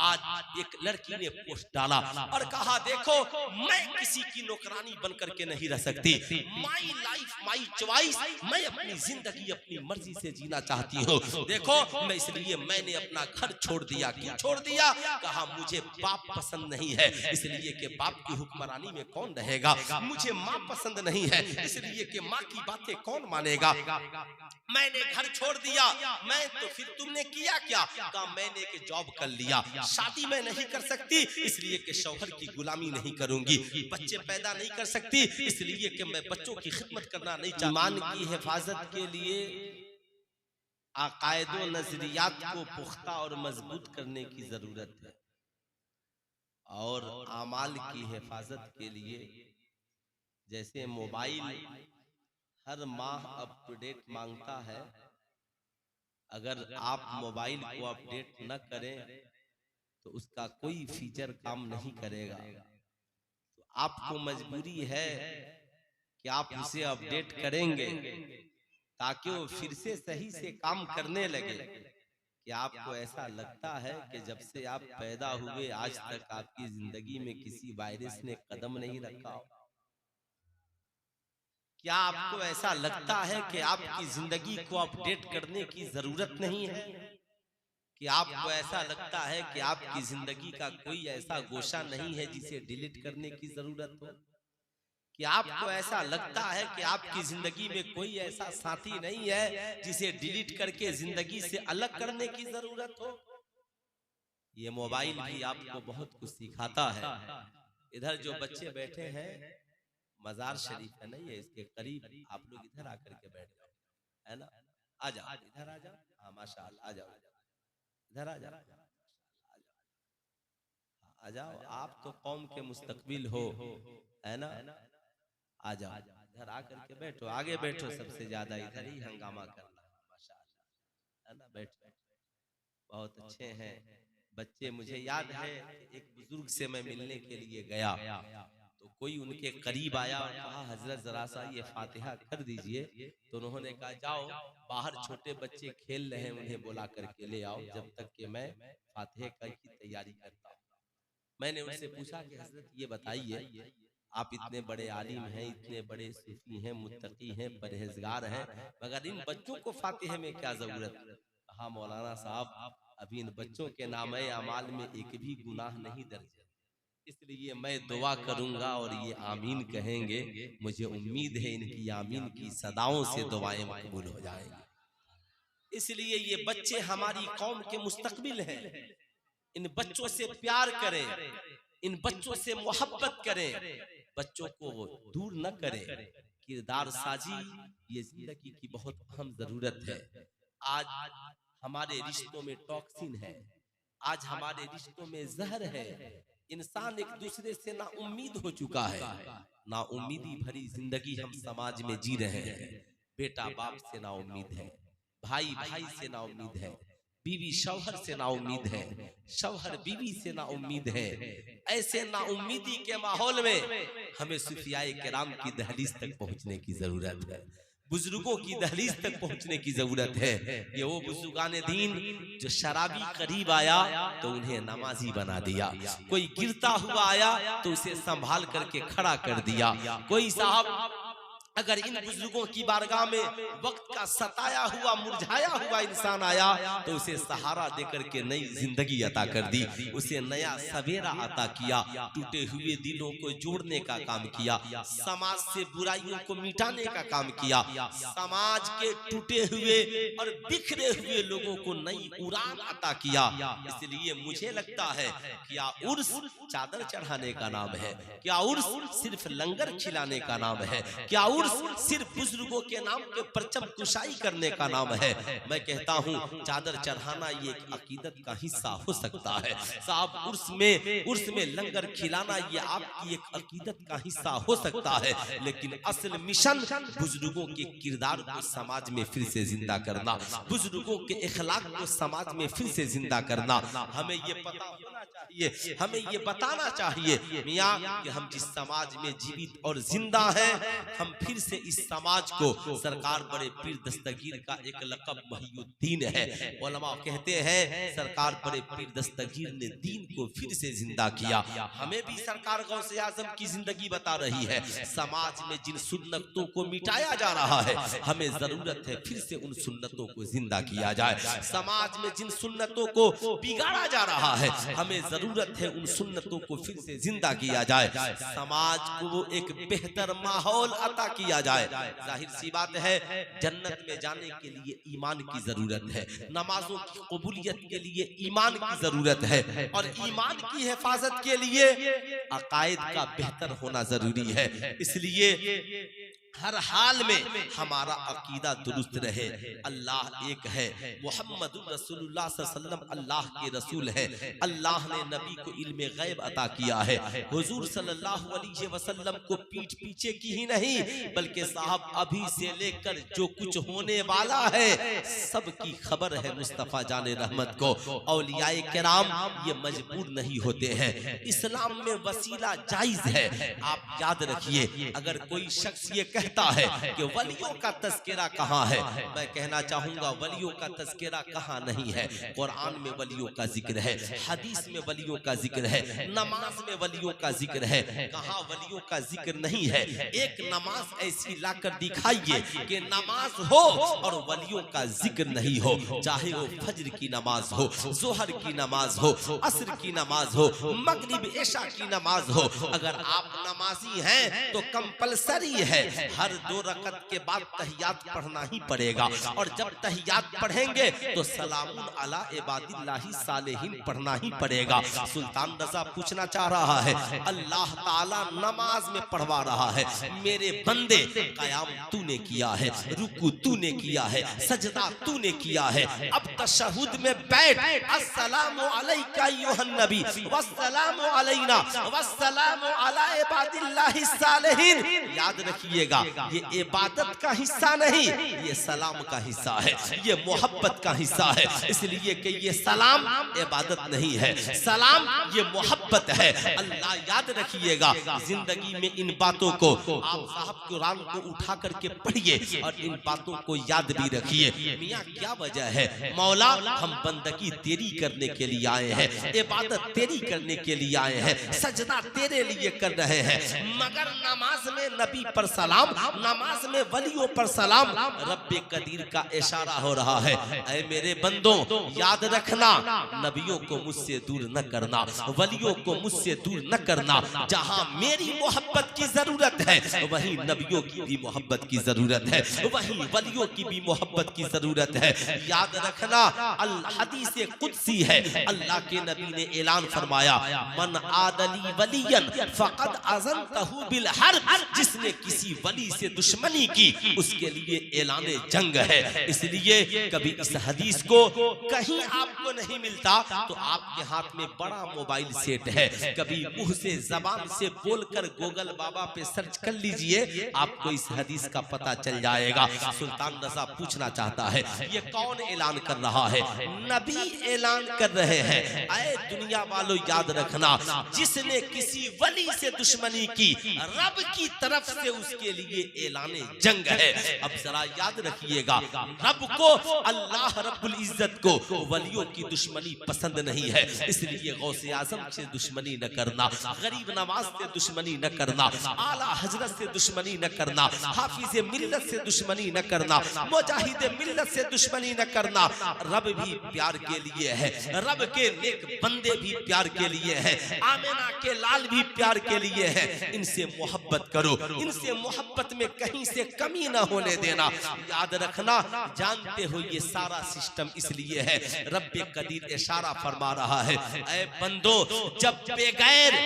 आज एक लड़की ने पोस्ट डाला और कहा देखो मैं किसी की नौकरानी बनकर के नहीं रह सकती, माई लाइफ माई चॉइस, मैं अपनी जिंदगी अपनी मर्जी से जीना चाहती हूँ। देखो मैं इसलिए मैंने अपना घर छोड़ दिया। क्यों छोड़ दिया? कहा मुझे बाप पसंद नहीं है इसलिए कि बाप की हुक्मरानी में कौन रहेगा, मुझे माँ पसंद नहीं है इसलिए कि माँ की बातें कौन मानेगा, मैंने घर छोड़ दिया। मैं तो फिर तुमने किया क्या? कहा मैंने एक जॉब कर लिया, शादी मैं नहीं कर सकती इसलिए कि शौहर की गुलामी नहीं करूंगी, बच्चे पैदा नहीं कर सकती इसलिए कि मैं बच्चों की खिदमत करना नहीं चाहती। ईमान की हिफाजत के लिए अकायद व नजरियात को पुख्ता और मजबूत करने की जरूरत है और आमाल की हिफाजत के लिए जैसे मोबाइल हर माह अपडेट मांगता है, अगर आप मोबाइल को अपडेट न करें तो उसका कोई फीचर काम नहीं करेगा। तो आपको मजबूरी है कि आप उसे अपडेट करेंगे ताकि वो फिर से सही से काम करने लगे। कि आपको ऐसा लगता है कि जब से आप पैदा हुए आज तक आपकी जिंदगी में किसी वायरस ने कदम नहीं रखा हो? क्या आपको ऐसा लगता है कि आपकी जिंदगी को अपडेट करने की जरूरत नहीं है? कि आपको ऐसा लगता है कि आपकी जिंदगी का कोई ऐसा गोशा नहीं है जिसे डिलीट करने की जरूरत हो? कि आपको ऐसा लगता है कि आपकी जिंदगी में कोई ऐसा साथी नहीं है जिसे डिलीट करके जिंदगी से अलग करने की जरूरत हो? ये मोबाइल भी आपको बहुत कुछ सिखाता है। इधर जो बच्चे बैठे हैं, मजार शरीफ है नहीं है, इसके करीब आप लोग इधर आकर के बैठ जाओ, है ना? आ जाओ, इधर आ जाओ। हाँ माशाअल्लाह, आ जाओ, इधर आ जाओ, आ जाओ। आप तो कौम के मुस्तकबिल हो, है ना? आ जाओ, इधर आकर के बैठो, आगे बैठो, सबसे ज्यादा इधर ही हंगामा करना है, माशाअल्लाह, है ना? बैठो, बहुत अच्छे हैं बच्चे। मुझे याद है एक बुजुर्ग से मैं मिलने के लिए गया तो कोई उनके करीब आया और कहा हजरत जरा सा ये फातिहा कर दीजिए। तो उन्होंने कहा जाओ बाहर छोटे बच्चे खेल रहे हैं, उन्हें बुला करके ले आओ जब तक कि मैं फातिहा की तैयारी करता हूँ। मैंने उनसे पूछा कि हजरत ये बताइए आप इतने बड़े आलिम हैं, इतने बड़े सूफी हैं, मुत्तकी हैं, परहेजगार हैं, मगर इन बच्चों को फातिहा में क्या जरूरत? कहा मौलाना साहब अभी इन बच्चों के नामे अमाल में एक भी गुनाह नहीं दर्ज है, इसलिए मैं दुआ करूंगा और ये आमीन कहेंगे। मुझे उम्मीद है इनकी आमीन की सदाओं से दुआएं मकबूल हो जाएंगी। इसलिए ये बच्चे हमारी कौम के मुस्तकबिल हैं। इन बच्चों से प्यार करें, इन बच्चों से मोहब्बत करें, बच्चों को दूर न करें। किरदार साजी ये जिंदगी की बहुत अहम जरूरत है। आज हमारे रिश्तों में टॉक्सिन है, आज हमारे रिश्तों में जहर है। इंसान एक दूसरे से ना उम्मीद हो चुका है, ना उम्मीदी भरी जिंदगी हम समाज में जी रहे हैं। बेटा बाप से ना उम्मीद है, भाई भाई से ना उम्मीद है, बीवी शौहर से ना उम्मीद है, शौहर बीवी से ना उम्मीद है। ऐसे ना उम्मीदी के माहौल में हमें सूफियाए किराम की दहलीज तक पहुंचने की जरूरत है, बुजुर्गों की दहलीज तक पहुंचने की जरूरत है। ये वो बुजुर्गाने दीन जो शराबी करीब आया तो उन्हें नमाजी बना दिया, कोई गिरता हुआ आया तो उसे संभाल करके खड़ा कर दिया। कोई साहब अगर इन बुजुर्गों की बारगाह में वक्त का सताया हुआ मुरझाया हुआ इंसान आया तो उसे सहारा देकर के नई जिंदगी अता कर दी, उसे नया सवेरा अता किया, टूटे हुए दिलों को जोड़ने का काम किया, समाज से बुराइयों को मिटाने का काम किया, समाज के टूटे हुए और बिखरे हुए लोगों को नई उड़ान अता किया। इसलिए मुझे लगता है क्या उर्स चादर चढ़ाने का नाम है? क्या उर्स सिर्फ लंगर खिलाने का नाम है? क्या सिर्फ बुजुर्गों के नाम के परचम कुशाई करने का नाम है? मैं कहता हूँ चादर चढ़ाना ये एक अकीदत का हिस्सा हो सकता है साहब। उर्स में लंगर खिलाना ये आपकी एक अकीदत का हिस्सा हो सकता है, लेकिन असल मिशन बुजुर्गों के किरदार को समाज में फिर से जिंदा करना, बुजुर्गों के इखलाक को समाज में फिर से जिंदा करना। हमें ये पता होना चाहिए, हमें ये बताना चाहिए मियाँ कि हम जिस समाज में जीवित और जिंदा हैं हम फिर फिर से इस समाज को सरकार बड़े पीर दस्तगीर का एक लक़ब महियुद्दीन है। उलमा कहते हैं सरकार बड़े पीर दस्तगीर ने दीन को फिर से जिंदा किया। हमें भी सरकार गौसे आजम की जिंदगी बता रही है। समाज में जिन सुन्नतों को मिटाया जा रहा है, हमें जरूरत है फिर से उन सुन्नतों को जिंदा किया जाए। समाज में जिन सुन्नतों को बिगाड़ा जा रहा है, हमें जरूरत है उन सुन्नतों को फिर से जिंदा किया जाए। समाज को एक बेहतर माहौल अता किया जाए। जाहिर सी बात है, जन्नत में जाने के लिए ईमान की जरूरत है, नमाजों की कबूलियत के लिए ईमान की जरूरत है, और ईमान की हिफाजत के लिए अकायद का बेहतर होना जरूरी है। इसलिए हर हाल में हमारा अकीदा दुरुस्त रहे। अल्लाह एक है, मुहम्मदुर रसूलुल्लाह सल्लल्लाहु अलैहि वसल्लम अल्लाह के रसूल है। अल्लाह ने नबी को इल्मे गैब अता किया है। हुजूर सल्लल्लाहु अलैहि वसल्लम को पीठ पीछे की ही नहीं, बल्कि साहब अभी से लेकर जो कुछ होने वाला है सब की खबर है मुस्तफ़ा जाने रहमत को। औलियाए किराम ये मजबूर नहीं होते हैं। इस्लाम में वसीला जायज है। आप याद रखिए, अगर कोई शख्स ये कहता है कि वलियों का तज़किरा कहाँ है, मैं कहना चाहूंगा वलियों का तज़किरा कहाँ नहीं है। कुरान में वलियों का जिक्र है, हदीस में वलियों का जिक्र है, नमाज में वलियों का जिक्र है। कहाँ वलियों का जिक्र नहीं है? एक नमाज ऐसी लाकर दिखाइए कि नमाज हो और वलियों का जिक्र नहीं हो। चाहे वो फज्र की नमाज हो, जोहर की नमाज हो, असर की नमाज हो, मगरिब इशा की नमाज हो। अगर आप नमाजी हैं तो कंपलसरी है हर 2 रकत के बाद तहियात पढ़ना ही पड़ेगा, और जब तहियात पढ़ेंगे तो सलामुन अला इबादिल्लाहि सालिहीन पढ़ना ही पड़ेगा। सुल्तान रजा पूछना चाह रहा है, अल्लाह ताला नमाज में पढ़वा रहा है, मेरे बंदे कयाम तूने किया है, रुकू तूने किया है, सजदा तूने किया है, अब तशहुद में बैठ, अस्सलामु अलैका अय्युहन नबी वस्सलामु अलैना वस्सलामु अला इबादिल्लाहि सालिहीन। याद रखिएगा, ये इबादत का हिस्सा नहीं, ये सलाम का हिस्सा है, ये मोहब्बत का हिस्सा है। इसलिए कि ये सलाम इबादत नहीं है, सलाम ये मोहब्बत है। अल्लाह याद रखिएगा, जिंदगी में इन बातों को आप साहब कुरान को उठा करके पढ़िए और इन बातों को याद भी रखिए। मियां क्या वजह है? मौला हम बंदगी तेरी करने के लिए आए हैं, इबादत तेरी करने के लिए आए हैं, सजदा तेरे लिए कर रहे हैं, मगर नमाज में नबी पर सलाम, नमाज में वलियों पर सलाम। रब्बे कदीर का इशारा हो रहा है, ऐ मेरे बंदों याद रखना, नबियों को मुझसे दूर न करना, वलियों को मुझसे दूर न करना। जहां मेरी मोहब्बत की जरूरत है वहीं नबियों की भी मोहब्बत की जरूरत है, वहीं वलियों की भी मोहब्बत की जरूरत है। याद रखना, हदीस कुदसी है, अल्लाह के नबी ने ऐलान फरमाया, मन आदली वलियन फक़द अज़नतहु बिल हर्ब। जिसने किसी वली से दुश्मनी की उसके लिए ऐलान जंग है। इसलिए कभी इस हदीस को कहीं आपको नहीं मिलता तो आपके हाथ में बड़ा मोबाइल सेट है, कभी मुंह से जबान से बोलकर गूगल बाबा पे सर्च कर लीजिए, आपको इस हदीस का पता चल जाएगा। सुल्तान रजा पूछना चाहता है, ये कौन ऐलान कर रहा है? नबी ऐलान कर रहे हैं। ऐ दुनिया वालों याद रखना, जिसने किसी वली से दुश्मनी की, रब की तरफ से उसके लिए ऐलान जंग है। अब जरा याद रखिएगा, रब को, अल्लाह रब्बुल इज्जत को वलियों की दुश्मनी पसंद नहीं है। इसलिए गौसे आजम से दुश्मनी न करना, गरीब नवाज से दुश्मनी न करना, आला हजरत से दुश्मनी न करना, हाफिज मिल्लत से दुश्मनी न करना, मुजाहिद मिल्लत से दुश्मनी न करना। रब भी प्यार के लिए है, रब के नेक बंदे भी प्यार के लिए है, आमिना के लाल भी प्यार के लिए है। इनसे मोहब्बत करो, इनसे मोहब्बत में कहीं से कमी ना होने देना। याद रखना, जानते हो ये सारा सिस्टम इसलिए है, रब्बे कदीर इशारा फरमा रहा है, ऐ बंदो जब बेगैर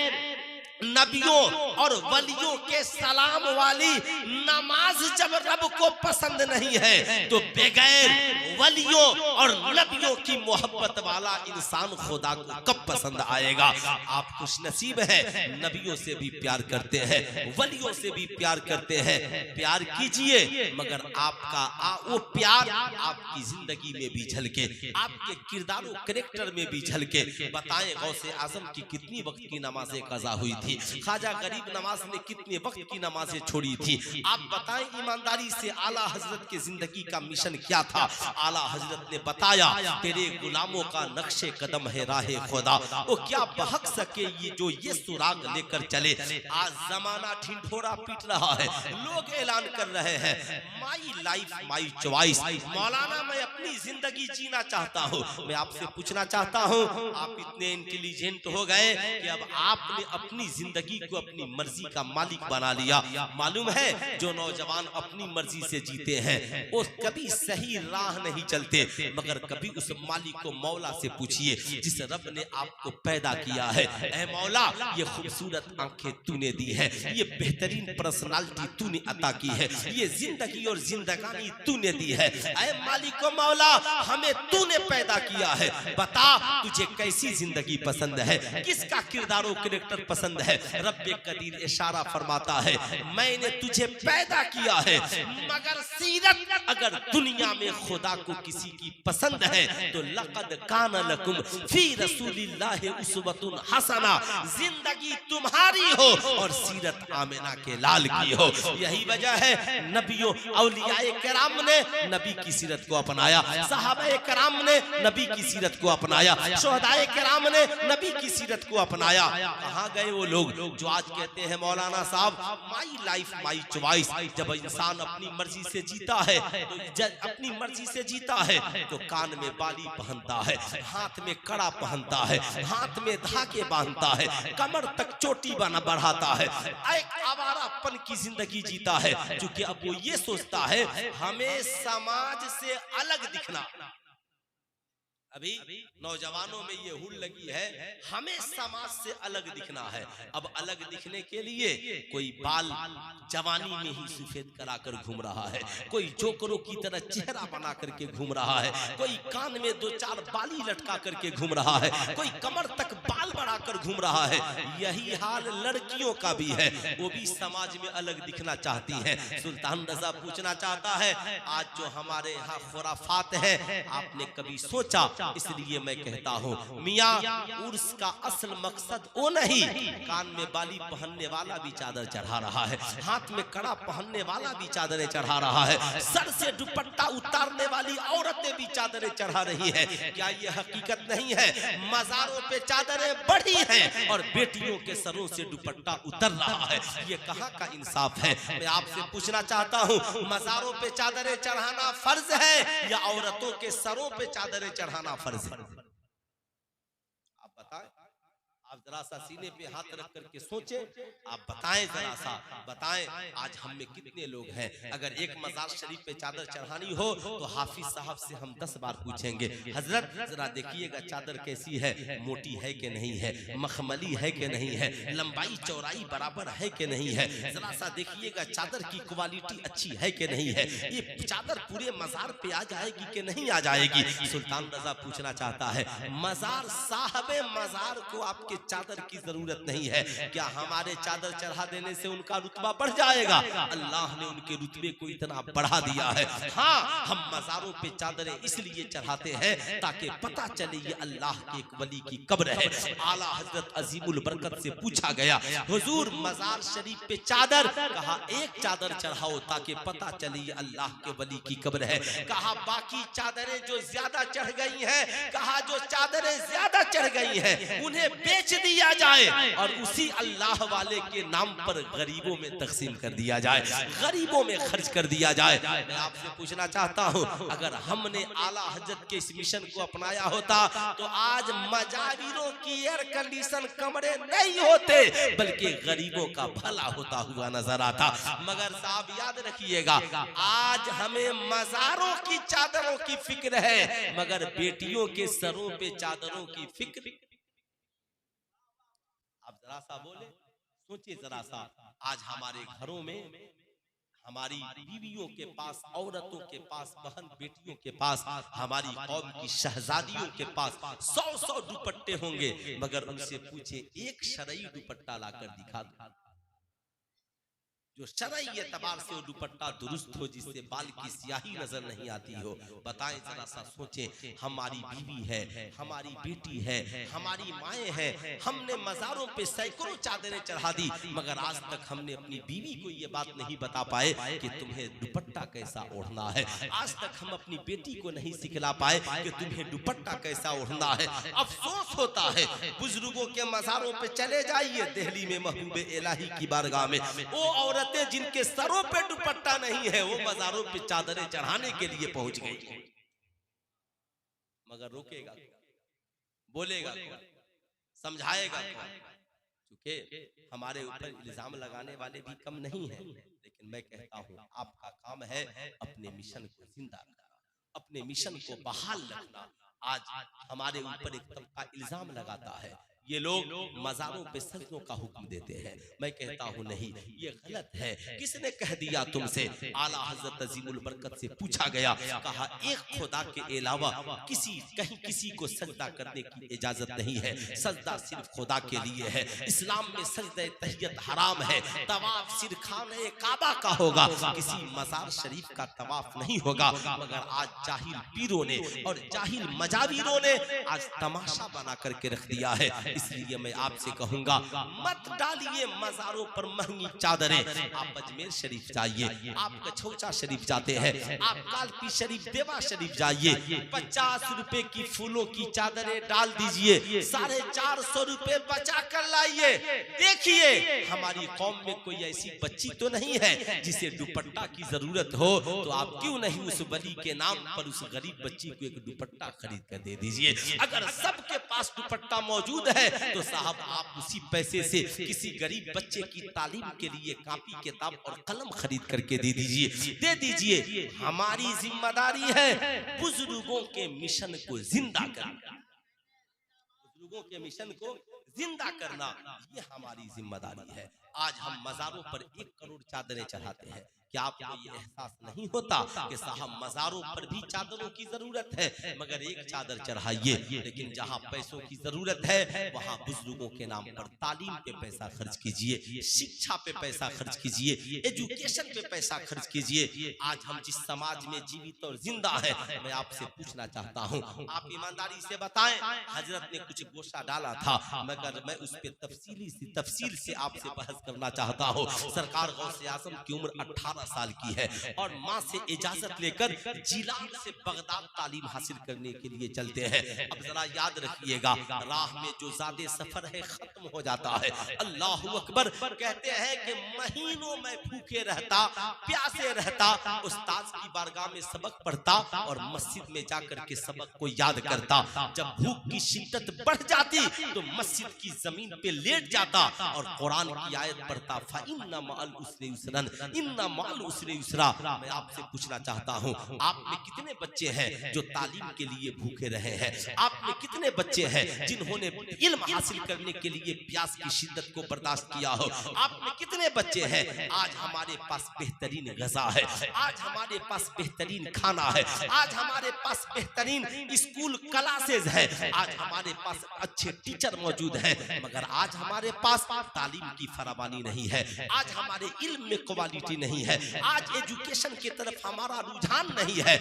नबियों और वलियों के सलाम वाली नमाज जब रब को पसंद नहीं है तो बगैर वलियों और नबियों की मोहब्बत वाला इंसान खुदा को कब पसंद आएगा? आप खुश नसीब है, नबियों से भी प्यार करते हैं, वलियों से भी प्यार करते हैं। प्यार कीजिए, मगर आपका वो प्यार आपकी जिंदगी में भी झलके, आपके किरदार और कैरेक्टर में भी झलके। बताएं गौसे आजम की कितनी वक्त की नमाजें कज़ा हुई थी, ख्वाजा गरीब तहज्जुद नमाज ने कितने वक्त की नमाजें छोड़ी थी। आप बताएं ईमानदारी से आला हजरत की जिंदगी का मिशन क्या था। आला हजरत ने बताया तेरे गुलामों का नक्शे कदम है राहे खुदा, वो क्या बहक सके ये सुराग लेकर चले। आज जमाना ढिंढोरा पीट रहा है, लोग ऐलान कर रहे हैं माई लाइफ माई चॉइस। मौलाना मैं अपनी जिंदगी जीना चाहता हूँ। मैं आपसे पूछना चाहता हूँ, आप इतने इंटेलिजेंट हो गए कि अब आपने अपनी जिंदगी को अपनी मर्जी का मालिक बना लिया। मालूम है जो नौजवान अपनी मर्जी से जीते हैं वो कभी सही राह नहीं चलते, मगर कभी उस मालिक को मौला से पूछिए जिस रब ने आपको पैदा किया है, ऐ मौला ये खूबसूरत आंखें तूने दी है, ये बेहतरीन पर्सनालिटी तूने अता की है, ये जिंदगी और जिंदगानी तूने दी है, ऐ मालिक को मौला हमें तूने पैदा किया है, बता तुझे कैसी जिंदगी पसंद है, किसका किरदार और कैरेक्टर पसंद है। रब्बे कदीर इशारा फरमाता है मैंने तुझे पैदा किया है, मगर सीरत अगर दुनिया में खुदा को किसी की पसंद है तो लक़द कान लकुम फी रसूलिल्लाहि उस्वतुन हसना, जिंदगी तुम्हारी हो और सीरत आमिना के लाल की हो। यही वजह है नबियों औलियाए किराम ने नबी की सीरत को अपनाया, सहाबाए किराम ने नबी की सीरत को अपनाया, शुहदाए किराम ने नबी की सीरत को अपनाया। कहाँ गए वो लोग जो आज कहते हैं मौलाना साहब माई लाइफ माई चॉइस। जब इंसान अपनी मर्जी से जीता है तो अपनी मर्जी से जीता है तो कान में बाली पहनता है, हाथ में कड़ा पहनता है, हाथ में धागे बांधता है, कमर तक चोटी बना बढ़ाता है, एक आवारापन की जिंदगी जीता है, क्योंकि अब वो ये सोचता है हमें समाज से अलग दिखना। अभी नौजवानों में ये हुल लगी है हमें समाज से अलग दिखना है। अब अलग दिखने के लिए कोई बाल जवानी में ही सफेद कराकर घूम रहा है, कोई जोकरों की तरह चेहरा बना करके घूम रहा है, कोई कान में 2-4 बाली लटका करके घूम रहा है, कोई कमर तक बाल बढ़ाकर घूम रहा है। यही हाल लड़कियों का भी है, वो भी समाज में अलग दिखना चाहती हैं। सुल्तान रजा पूछना चाहता है आज जो हमारे यहाँ खुराफात है आपने कभी सोचा? इसलिए मैं कहता हूँ मियाँ उर्स का असल मकसद वो नहीं, कान में बाली पहनने वाला भी चादर चढ़ा रहा है, हाथ में कड़ा पहनने वाला भी चादरें चढ़ा रहा है, सर से दुपट्टा उतारने वाली औरतें भी चादरें चढ़ा रही है। क्या ये हकीकत नहीं है मज़ारों पे चादरें बढ़ी हैं और बेटियों के सरों से दुपट्टा उतर रहा है? ये कहाँ का इंसाफ है? मैं आपसे पूछना चाहता हूँ मज़ारों पे चादरें चढ़ाना फर्ज है या औरतों के सरों पे चादरें चढ़ाना फर्ज है? आप बताएं। आप जरा सा सीने पे हाथ रख करके सोचें, आप बताएं, जरा सा बताएं आज हम में कितने लोग हैं। अगर एक मजार शरीफ पे चादर चढ़ानी हो तो हाफिज साहब से हम 10 बार पूछेंगे हजरत जरा देखिएगा चादर कैसी है, मोटी है कि नहीं है, मखमली है कि नहीं है, लंबाई चौड़ाई बराबर है कि नहीं है, जरा सा देखिएगा चादर की क्वालिटी अच्छी है कि नहीं है, ये चादर पूरे मजार पे आ जाएगी कि नहीं आ जाएगी। सुल्तान रजा पूछना चाहता है मजार साहबे मजार को आपके चादर की जरूरत नहीं है, क्या हमारे चादर चढ़ा देने से उनका रुतबा बढ़ जाएगा? अल्लाह ने उनके रुतबे को इतना बढ़ा दिया है। हाँ, हम मज़ारों पे चादरें इसलिए चढ़ाते हैं ताकि पता चले ये अल्लाह के एक वली की कब्र है। आला हजरत अजीमुल बरकत से पूछा गया हुजूर मज़ार शरीफ पे चादर, कहा एक चादर चढ़ाओ ताकि पता चले ये अल्लाह के वली की कब्र है। कहा बाकी चादरें जो ज्यादा चढ़ गई हैं, कहा जो चादरें ज्यादा चढ़ गई हैं उन्हें बेच दिया जाए और उसी अल्लाह वाले के नाम पर गरीबों में तकसीम कर दिया जाए, गरीबों में खर्च कर दिया जाए। मैं आपसे पूछना चाहता हूं अगर हमने आला हजरत के इस मिशन को अपनाया होता तो आज मजाविरों की एयर कंडीशन कमरे नहीं होते बल्कि गरीबों का भला होता हुआ नजर आता। मगर साहब याद रखिएगा आज हमें मजारों की चादरों की फिक्र है मगर बेटियों के सरों पे चादरों की फिक्र। आप जरा सा बोले, सोचिए जरा सा, आज हमारे घरों में हमारी बीवियों के पास, औरतों के पास, बहन बेटियों के पास, हमारी कौम की शहजादियों के पास 100-100 दुपट्टे होंगे मगर उनसे पूछे एक शरई दुपट्टा लाकर दिखा दो, जो शरई एतबार से दुपट्टा दुरुस्त हो, जिससे बाल की स्याही नजर नहीं आती हो। बताएं, जरा सा सोचें, हमारी बीवी है, हमारी बेटी है, हमारी माएँ हैं, हमने मज़ारों पे सैकड़ों चादरें चढ़ा दी, मगर आज तक हमने अपनी बीवी को ये बात नहीं बता पाए कि तुम्हें दुपट्टा कैसा ओढ़ना है। आज तक हम अपनी बेटी को नहीं सिखला पाए कि तुम्हें दुपट्टा कैसा ओढ़ना है। अफसोस होता है, बुजुर्गों के मज़ारों पे चले जाइए, दिल्ली में महबूब इलाही की बारगाह में वो औरतें जिनके सरों पे दुपट्टा नहीं है, वो मज़ारों पे चादरें चढ़ाने के लिए पहुंच गई। मगर रोकेगा, बोलेगा, समझाएगा, क्योंकि हमारे ऊपर इल्जाम लगाने वाले भी कम नहीं है। लेकिन मैं कहता हूं, आपका काम है अपने मिशन को जिंदा करना, अपने मिशन को बहाल रखना। आज हमारे ऊपर एक तबका इल्जाम लगाता है, ये लोग मज़ारों पे सजदों का हुक्म देते हैं। मैं कहता हूँ नहीं, ये गलत है। किसने कह दिया तुमसे? आला हजरत अजीमुल बरकत से पूछा गया, कहा एक खुदा के अलावा कहीं किसी को सजदा करने की इजाजत नहीं है, सजदा सिर्फ खुदा के लिए है। इस्लाम में सजदा तहियत हराम है, तवाफ सिर्फ खाने काबा का होगा, किसी मज़ार शरीफ का तवाफ नहीं होगा। मगर आज जाहिल पीरों ने और जाहिल मजावीरों ने आज तमाशा बना करके रख दिया है। इसलिए मैं आपसे कहूंगा, मत डालिए मज़ारों पर महंगी चादरें। आप अजमेर शरीफ जाइए, आप कछौचा शरीफ जाते हैं, आप कालपी शरीफ, देवा शरीफ जाइए, 50 रुपए की फूलों की चादरें डाल दीजिए, 450 रुपए बचा कर लाइए। देखिए, हमारी कौम में कोई ऐसी बच्ची तो नहीं है जिसे दुपट्टा की जरूरत हो, तो आप क्यों नहीं उस वली के नाम पर उस गरीब बच्ची को एक दुपट्टा खरीद कर दे दीजिए। अगर सबके पास दुपट्टा मौजूद है तो साहब आप उसी पैसे से किसी गरीब बच्चे की तालीम के लिए कॉपी किताब और कलम खरीद करके दे दीजिए। हमारी जिम्मेदारी है बुजुर्गों के मिशन को जिंदा करना, बुजुर्गों के मिशन को जिंदा करना, ये हमारी जिम्मेदारी है। आज हम मज़ारों पर 1 करोड़ चादरें चढ़ाते हैं। क्या आपको ये एहसास नहीं होता कि साहब मज़ारों पर भी चादरों की जरूरत है, मगर एक चादर चढ़ाइए। लेकिन जहाँ पैसों की जरूरत है वहाँ बुजुर्गों के नाम पर तालीम पे पैसा खर्च कीजिए, शिक्षा पे पैसा खर्च कीजिए, एजुकेशन पे पैसा खर्च कीजिए। आज हम जिस समाज में जीवित और जिंदा है, मैं आपसे पूछना चाहता हूँ, आप ईमानदारी से बताएं, हजरत ने कुछ गोशा डाला था, मगर मैं उस पर तफसील से आपसे बहस करना चाहता हूँ। सरकार गौसे आज़म की उम्र 18 साल की है और माँ से इजाजत लेकर जिलान से बगदाद तालीम हासिल करने के लिए चलते हैं। अब जरा याद रखिएगा, राह में जो ज़्यादा सफर है खत्म हो जाता है। अल्लाहू अकबर। कहते हैं कि महीनों में भूखे रहता, प्यासे रहता, उस्ताद की बारगाह में सबक पढ़ता और मस्जिद में जाकर के सबक को याद करता। जब भूख की शिद्दत बढ़ जाती तो मस्जिद की जमीन पे लेट जाता और कुरान की आयत पढ़ता, फइन्ना मअल उसरि युसरन, इन्ना मअल उसरि युसरा। मैं आपसे पूछना चाहता हूँ, आप में कितने बच्चे हैं जो तालीम के लिए भूखे रहे हैं? आप में कितने बच्चे हैं जिन्होंने इल्म हासिल करने के लिए प्यास की शिद्दत को बर्दाश्त किया हो? आप में कितने बच्चे हैं? आज हमारे पास बेहतरीन ग़िज़ा है, आज हमारे पास बेहतरीन खाना है, आज हमारे पास बेहतरीन स्कूल क्लासेज है, आज हमारे पास अच्छे टीचर मौजूद हैं, मगर आज हमारे पास तालीम की फरावानी नहीं है, आज हमारे इल्म में क्वालिटी नहीं है, आज एजुकेशन की तरफ हमारा रुझान नहीं है।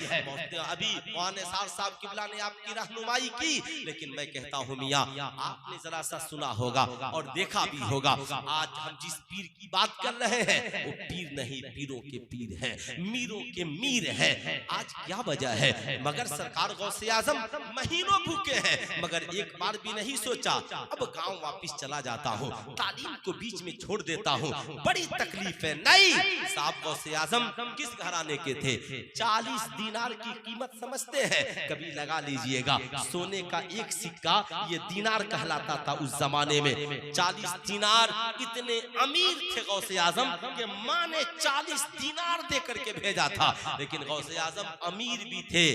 अभी निसार साहब किबला ने आपकी रहनुमाई की, लेकिन मैं कहता हूँ मियाँ, आपने जरा सा सुना होगा और देखा भी होगा, आज हम जिस पीर की बात कर रहे हैं वो पीर नहीं, पीरों के पीर हैं, मीरों के मीर हैं। आज क्या वजह है? मगर सरकार गौसे आजम महीनों भूखे हैं, मगर एक बार भी नहीं सोचा अब गांव वापिस चला जाता हूँ, तालीम को बीच में छोड़ देता हूँ, बड़ी तकलीफ है। नहीं साहब, गौसे आजम किस घराने के थे? 40 दीनार की कीमत समझते हैं? कभी लगा लीजिएगा, सोने का एक सिक्का ये दीनार कहलाता था उस जमाने में। 40 दीनार, इतने अमीर थे गौसे आजम के माँ ने 40 दीनार दे करके भेजा था। लेकिन गौसे आजम अमीर भी थे,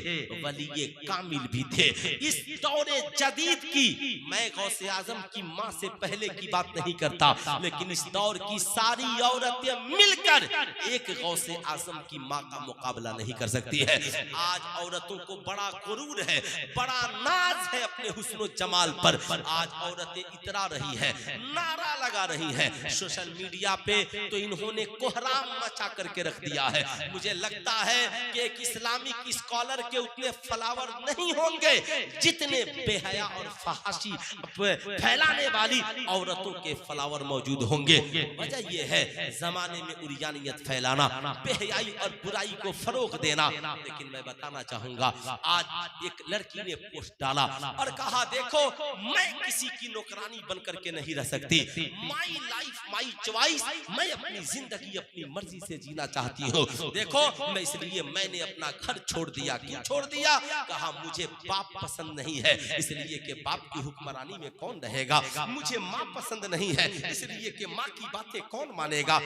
वली कामिल भी थे। इस दौरे जदीद की मैं गौसे आजम की माँ से पहले की बात नहीं करता, लेकिन इस दौर की सारी औरतें मिलकर एक गौसे आजम की माँ का मुकाबला नहीं कर सकती है। आज औरतों को बड़ा गुरूर है, बड़ा नाज है अपने हुस्न जमाल पर। आज औरतें इतरा रही रही है, नारा लगा रही है सोशल मीडिया पे, तो इन्होंने कोहराम मचा करके रख दिया है। मुझे लगता है कि एक इस्लामिक स्कॉलर के उतने फलावर नहीं होंगे जितने बेहया और फहाशी फैलाने वाली औरतों के फलावर मौजूद होंगे। वजह यह है जमाने में उरियानियत फैलाना, बेहयाई और बुराई को फरोग देना। लेकिन मैं बताना चाहूंगा, आज एक लड़की ने पोस्ट डाला और कहा देखो मैं किसी की नौकरानी बन करके नहीं रह सकती, माई लाइफ माई चॉइस, मैं अपनी जिंदगी अपनी मर्जी से जीना चाहती हूँ। देखो मैं इसलिए मैंने अपना घर छोड़ दिया। क्यों छोड़ दिया? कहा मुझे बाप पसंद नहीं है, इसलिए कि बाप की हुक्मरानी में कौन रहेगा। मुझे माँ पसंद नहीं है, इसलिए कि माँ की बातें कौन मानेगा।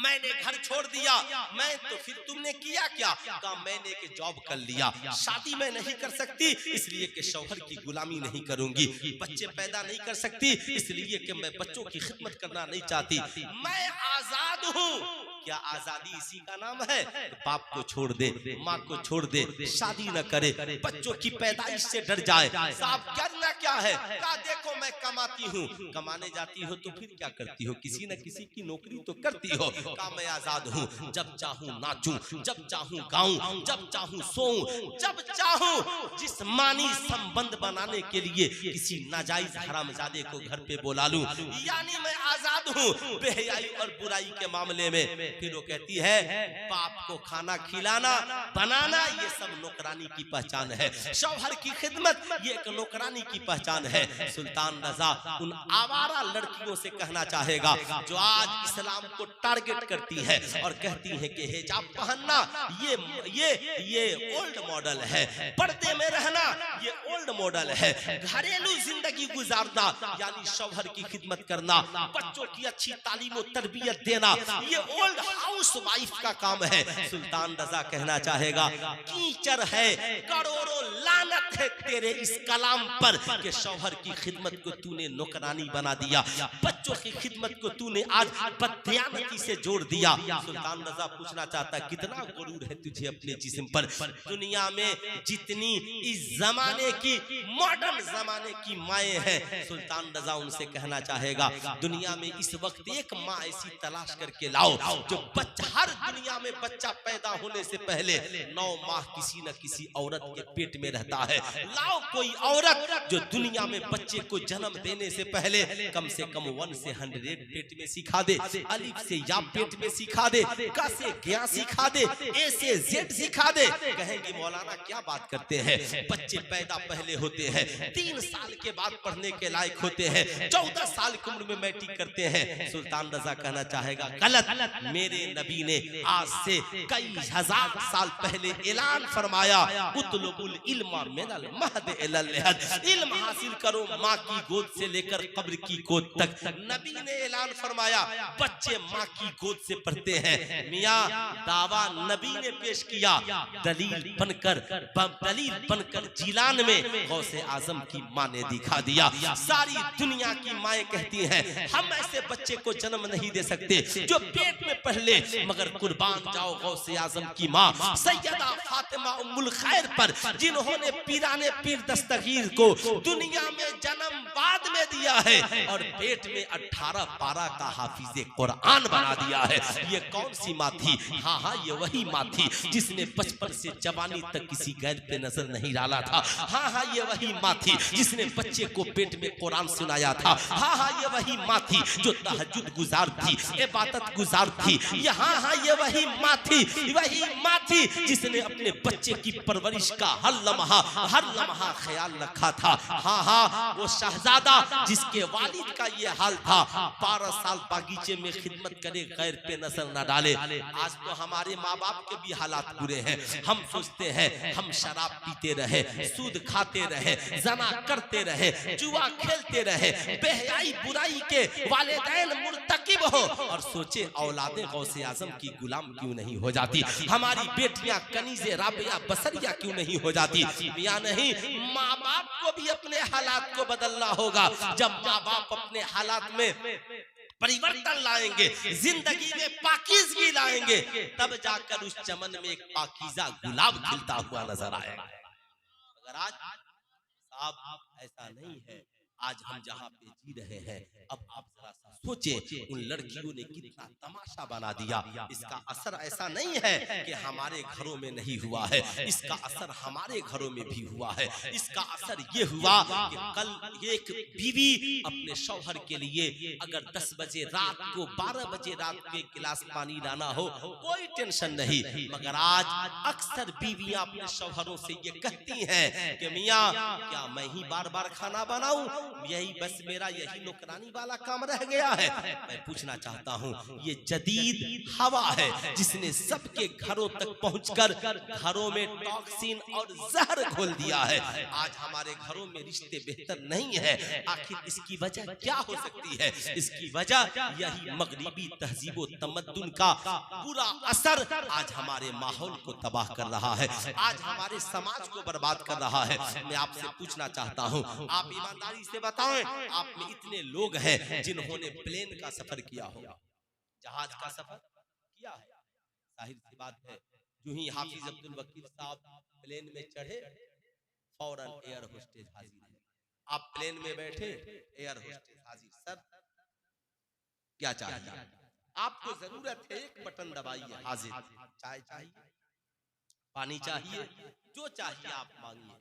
मैंने घर छोड़ दिया। मैं तो फिर तुमने किया क्या? कहा मैंने एक जॉब कर लिया। शादी मैं नहीं कर सकती, इसलिए कि शौहर की गुलामी नहीं करूंगी। बच्चे पैदा नहीं कर सकती, इसलिए कि मैं बच्चों की खिदमत करना नहीं चाहती। मैं आजाद हूँ। क्या आजादी इसी का नाम है? बाप को छोड़ दे, माँ को छोड़ दे, शादी न करे, बच्चों की पैदाइश से डर जाए। साहब करना क्या है? कहा देखो मैं कमाती हूँ। कमाने जाती हो तो फिर क्या करती हो? किसी न किसी की नौकरी तो करती हो। कहा मैं आजाद हूँ, जब चाहूँ नाचूं, जब चाहूँ गाऊं, जब चाहूँ सोऊं, जब चाहूँ जिस्मानी संबंध बनाने के लिए किसी नाजायज हरामजादे को घर पे बुला लूं। यानी मैं आजाद हूँ बेहयाई और बुराई के मामले में। फिर वो कहती है बाप को खाना खिलाना बनाना ये सब नौकरानी की पहचान है, शौहर की खिदमत ये एक नौकरानी की पहचान है। सुल्तान रजा उन आवारा लड़कियों से कहना चाहेगा जो आज इस्लाम को टारगेट करती है और कहती है कि हिजाब पहनना ये ओल्ड मॉडल है, पर्दे में रहना ये ओल्ड मॉडल है, घरेलू जिंदगी गुजारना यानी शौहर की खिदमत करना, बच्चों की अच्छी तालीम और तरबियत देना ये ओल्ड हाउस वाइफ का काम है। सुल्तान रजा कहना चाहेगा कीचड़ है, करोड़ों लानत है तेरे इस कलाम पर कि शौहर की खिदमत को तूने नौकरानी बना दिया, बच्चों की खिदमत को तूने आज बददियानती से जोड़ दिया। सुल्तान रजा पूछना चाहता कितना गुरूर है तुझे अपने जिस्म पर। दुनिया में जितनी इस जमाने की मॉडर्न जमाने की माएँ हैं, सुल्तान रजा उनसे कहना चाहेगा दुनिया में इस वक्त एक माँ ऐसी तलाश करके लाओ जो बच्चा, हर दुनिया में बच्चा पैदा होने से पहले 9 माह किसी न किसी औरत के पेट में रहता है। लाओ कोई औरत जो दुनिया में बच्चे को जन्म देने से पहले कम से कम 1 से 100 पेट में सिखा दे, अलिफ से या पेट में सिखा दे, क से ज्ञा सिखा दे, ए से जेड सिखा दे। कहेंगे मौलाना क्या बात करते हैं, बच्चे पैदा पहले होते हैं, 3 साल के बाद पढ़ने के लायक होते हैं, 14 साल की उम्र में मैट्रिक करते हैं। सुल्तान रजा कहना चाहेगा गलत, मेरे नबी ने आज से कई हजार साल पहले ऐलान फरमाया उतलुबुल इल्मा मिनल महद इलल लहद, इल्म हासिल करो माँ की गोद से लेकर कब्र की गोद तक। नबी ने ऐलान फरमाया बच्चे माँ की गोद से पढ़ते हैं। मियाँ दावा नबी ने पेश किया, दलील बनकर जिलान में गौसे आजम की माँ ने दिखा दिया। सारी दुनिया की माएँ कहती हैं हम ऐसे बच्चे को जन्म नहीं दे सकते जो पेट में पढ़ ले, मगर कुर्बान जाओ गौसे आजम की माँ सैयदा फातिमा उम्मुल खैर पर जिन्होंने पीराने पीर दस्तगीर को दुनिया में जन्म बाद में दिया है और पेट में 18 पारा का हाफिज कुरान बना दिया है। ये कौन सी माँ थी? हाँ ये वही माँ थी जिसने बचपन से जवानी तक किसी गैर पे नजर नहीं डाला था। हाँ ये वही माँ थी जिसने बच्चे को पेट में कुरान सुनाया था। हाँ ये वही माँ थी जो तहज्जुद गुजार थी, इबादत गुजार थी। हाँ ये वही माँ थी जिसने अपने बच्चे की परवरिश का हर लम्हा ख्याल रखा था। हाँ वो शहजादा जिसके वालिद का ये हाल था, 12 साल बागीचे में खिदमत करे, गैर पे नजर न डाले। आज तो हमारे माँ बाप के भी हालात बुरे हैं। हम सोचते हैं हम शराब पीते रहे, सूद खाते रहे, जना करते रहे, जुआ खेलते रहे, बेहयाई बुराई के वालिदैन मुर्तकिब हो और सोचे औलादे गौसे आजम की गुलाम क्यों नहीं हो जाती, हमारी बेटियां कनीजे राबिया बसरिया क्यों नहीं हो जाती। मियां नहीं, माँ बाप को भी अपने हालात को बदलना होगा। जब माँ बाप अपने हालात में परिवर्तन लाएंगे, जिंदगी में पाकीज़गी लाएंगे, तब जाकर उस चमन में एक पाकीज़ा गुलाब खिलता हुआ नजर आएगा। मगर आज साहब ऐसा नहीं है। आज हम जहाँ पे जी रहे हैं, अब आप जरा सा सोचें, उन लड़कियों ने कितना तमाशा बना दिया। इसका असर ऐसा नहीं है कि हमारे घरों में नहीं हुआ है, इसका असर हमारे घरों में भी हुआ है। इसका असर ये हुआ कि कल एक बीवी अपने शौहर के लिए अगर 10 बजे रात को 12 बजे रात को एक गिलास पानी लाना हो, कोई टेंशन नहीं, मगर आज अक्सर बीवियां अपने शौहरों से ये कहती हैं कि मियां क्या मैं ही बार बार खाना बनाऊं, यही बस मेरा यही नौकरानी वाला काम रह गया है। मैं पूछना चाहता हूं, ये जदीद हवा है जिसने सबके घरों तक पहुंचकर घरों में टॉक्सिन और जहर घोल दिया है। आज हमारे घरों में रिश्ते बेहतर नहीं है। आखिर इसकी वजह क्या हो सकती है? इसकी वजह यही मगरिबी तहजीबो तमद्दुन का पूरा असर आज हमारे माहौल को तबाह कर रहा है, आज हमारे समाज को बर्बाद कर रहा है। मैं आपसे पूछना चाहता हूं, आप ईमानदारी से बताएं, आप में इतने लोग हैं जिन्होंने प्लेन का सफर किया होगा, जहाज का सफर किया है? जाहिर सी बात है, जो ही हाफिज अब्दुल वकील साहब प्लेन में चढ़े, फौरन एयर होस्टेज हाजिर है। आप प्लेन में बैठे, एयर होस्टेज हाजिर। सर क्या चाहिए? आपको जरूरत है, एक बटन दबाइए, हाजिर। चाय चाहिए, पानी चाहिए, जो चाहिए आप मांगिए।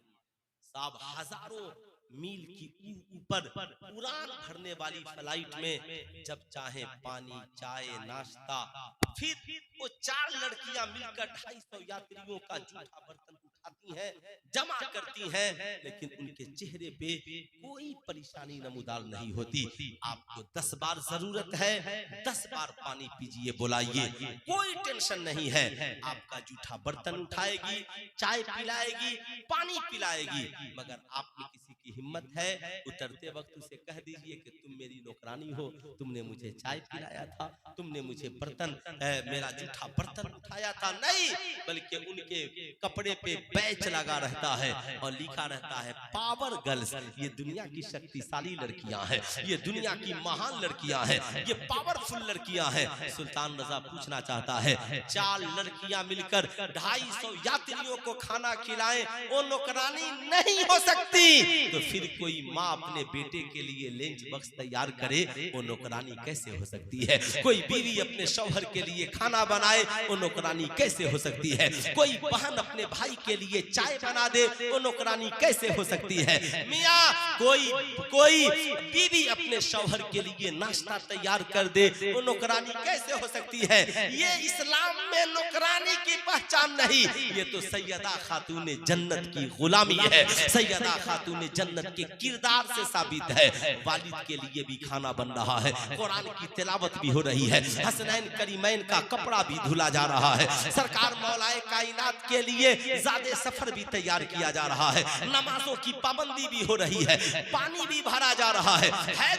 साहब हजारों मील की ऊपर उड़ान भरने वाली फ्लाइट में जब चाहे पानी, चाय, नाश्ता, फिर वो 4 लड़कियां मिलकर 250 यात्रियों का जूठा बर्तन उठाती हैं, जमा करती हैं, लेकिन उनके चेहरे पे कोई परेशानी नमूदार नहीं होती। आपको 10 बार जरूरत है, 10 बार पानी पीजिए, बुलाइए, कोई टेंशन नहीं है। आपका जूठा बर्तन उठाएगी, चाय पिलाएगी, पानी पिलाएगी, मगर आप में किसी की हिम्मत है उतरते वक्त उसे कह दीजिए कि तुम मेरी नौकरानी हो, तुमने मुझे चाय पिलाया था, तुमने मुझे बर्तन मेरा जूठा बर्तन उठाया था? नहीं, बल्कि उनके कपड़े पे बैच लगा रहता है और लिखा रहता है पावर गर्ल्स। ये दुनिया की शक्तिशाली लड़कियां हैं, ये दुनिया की महान लड़कियां हैं, ये पावरफुल लड़कियां हैं। सुल्तान रजा पूछना चाहता है, 4 लड़कियां मिलकर 250 यात्रियों को खाना खिलाएं, वो नौकरानी नहीं हो सकती, तो फिर कोई माँ अपने बेटे के लिए लंच बॉक्स तैयार करे, वो नौकरानी कैसे हो सकती है? कोई बीवी अपने शौहर के लिए खाना बनाए, वो नौकरानी कैसे हो सकती है? कोई बहन अपने भाई के लिए चाय बना दे, वो नौकरानी कैसे हो सकती है? मियाँ कोई बीवी अपने शौहर के लिए नाश्ता तैयार कर दे, वो नौकरानी कैसे हो सकती है? ये इस्लाम में नौकरानी की पहचान नहीं, ये तो सैयदा खातून जन्नत की गुलामी है, सैयदा खातून जन्नत के किरदार से साबित है। वालिद के लिए भी खाना बन रहा है, कुरान की तिलावत भी हो रही है, हसनैन करीमैन का कपड़ा भी धुला जा रहा है, सरकार मौलाए कायनात के लिए ज़ादे सफर भी तैयार किया जा रहा है, नमाजों की पाबंदी भी हो रही है, पानी भी भरा जा रहा है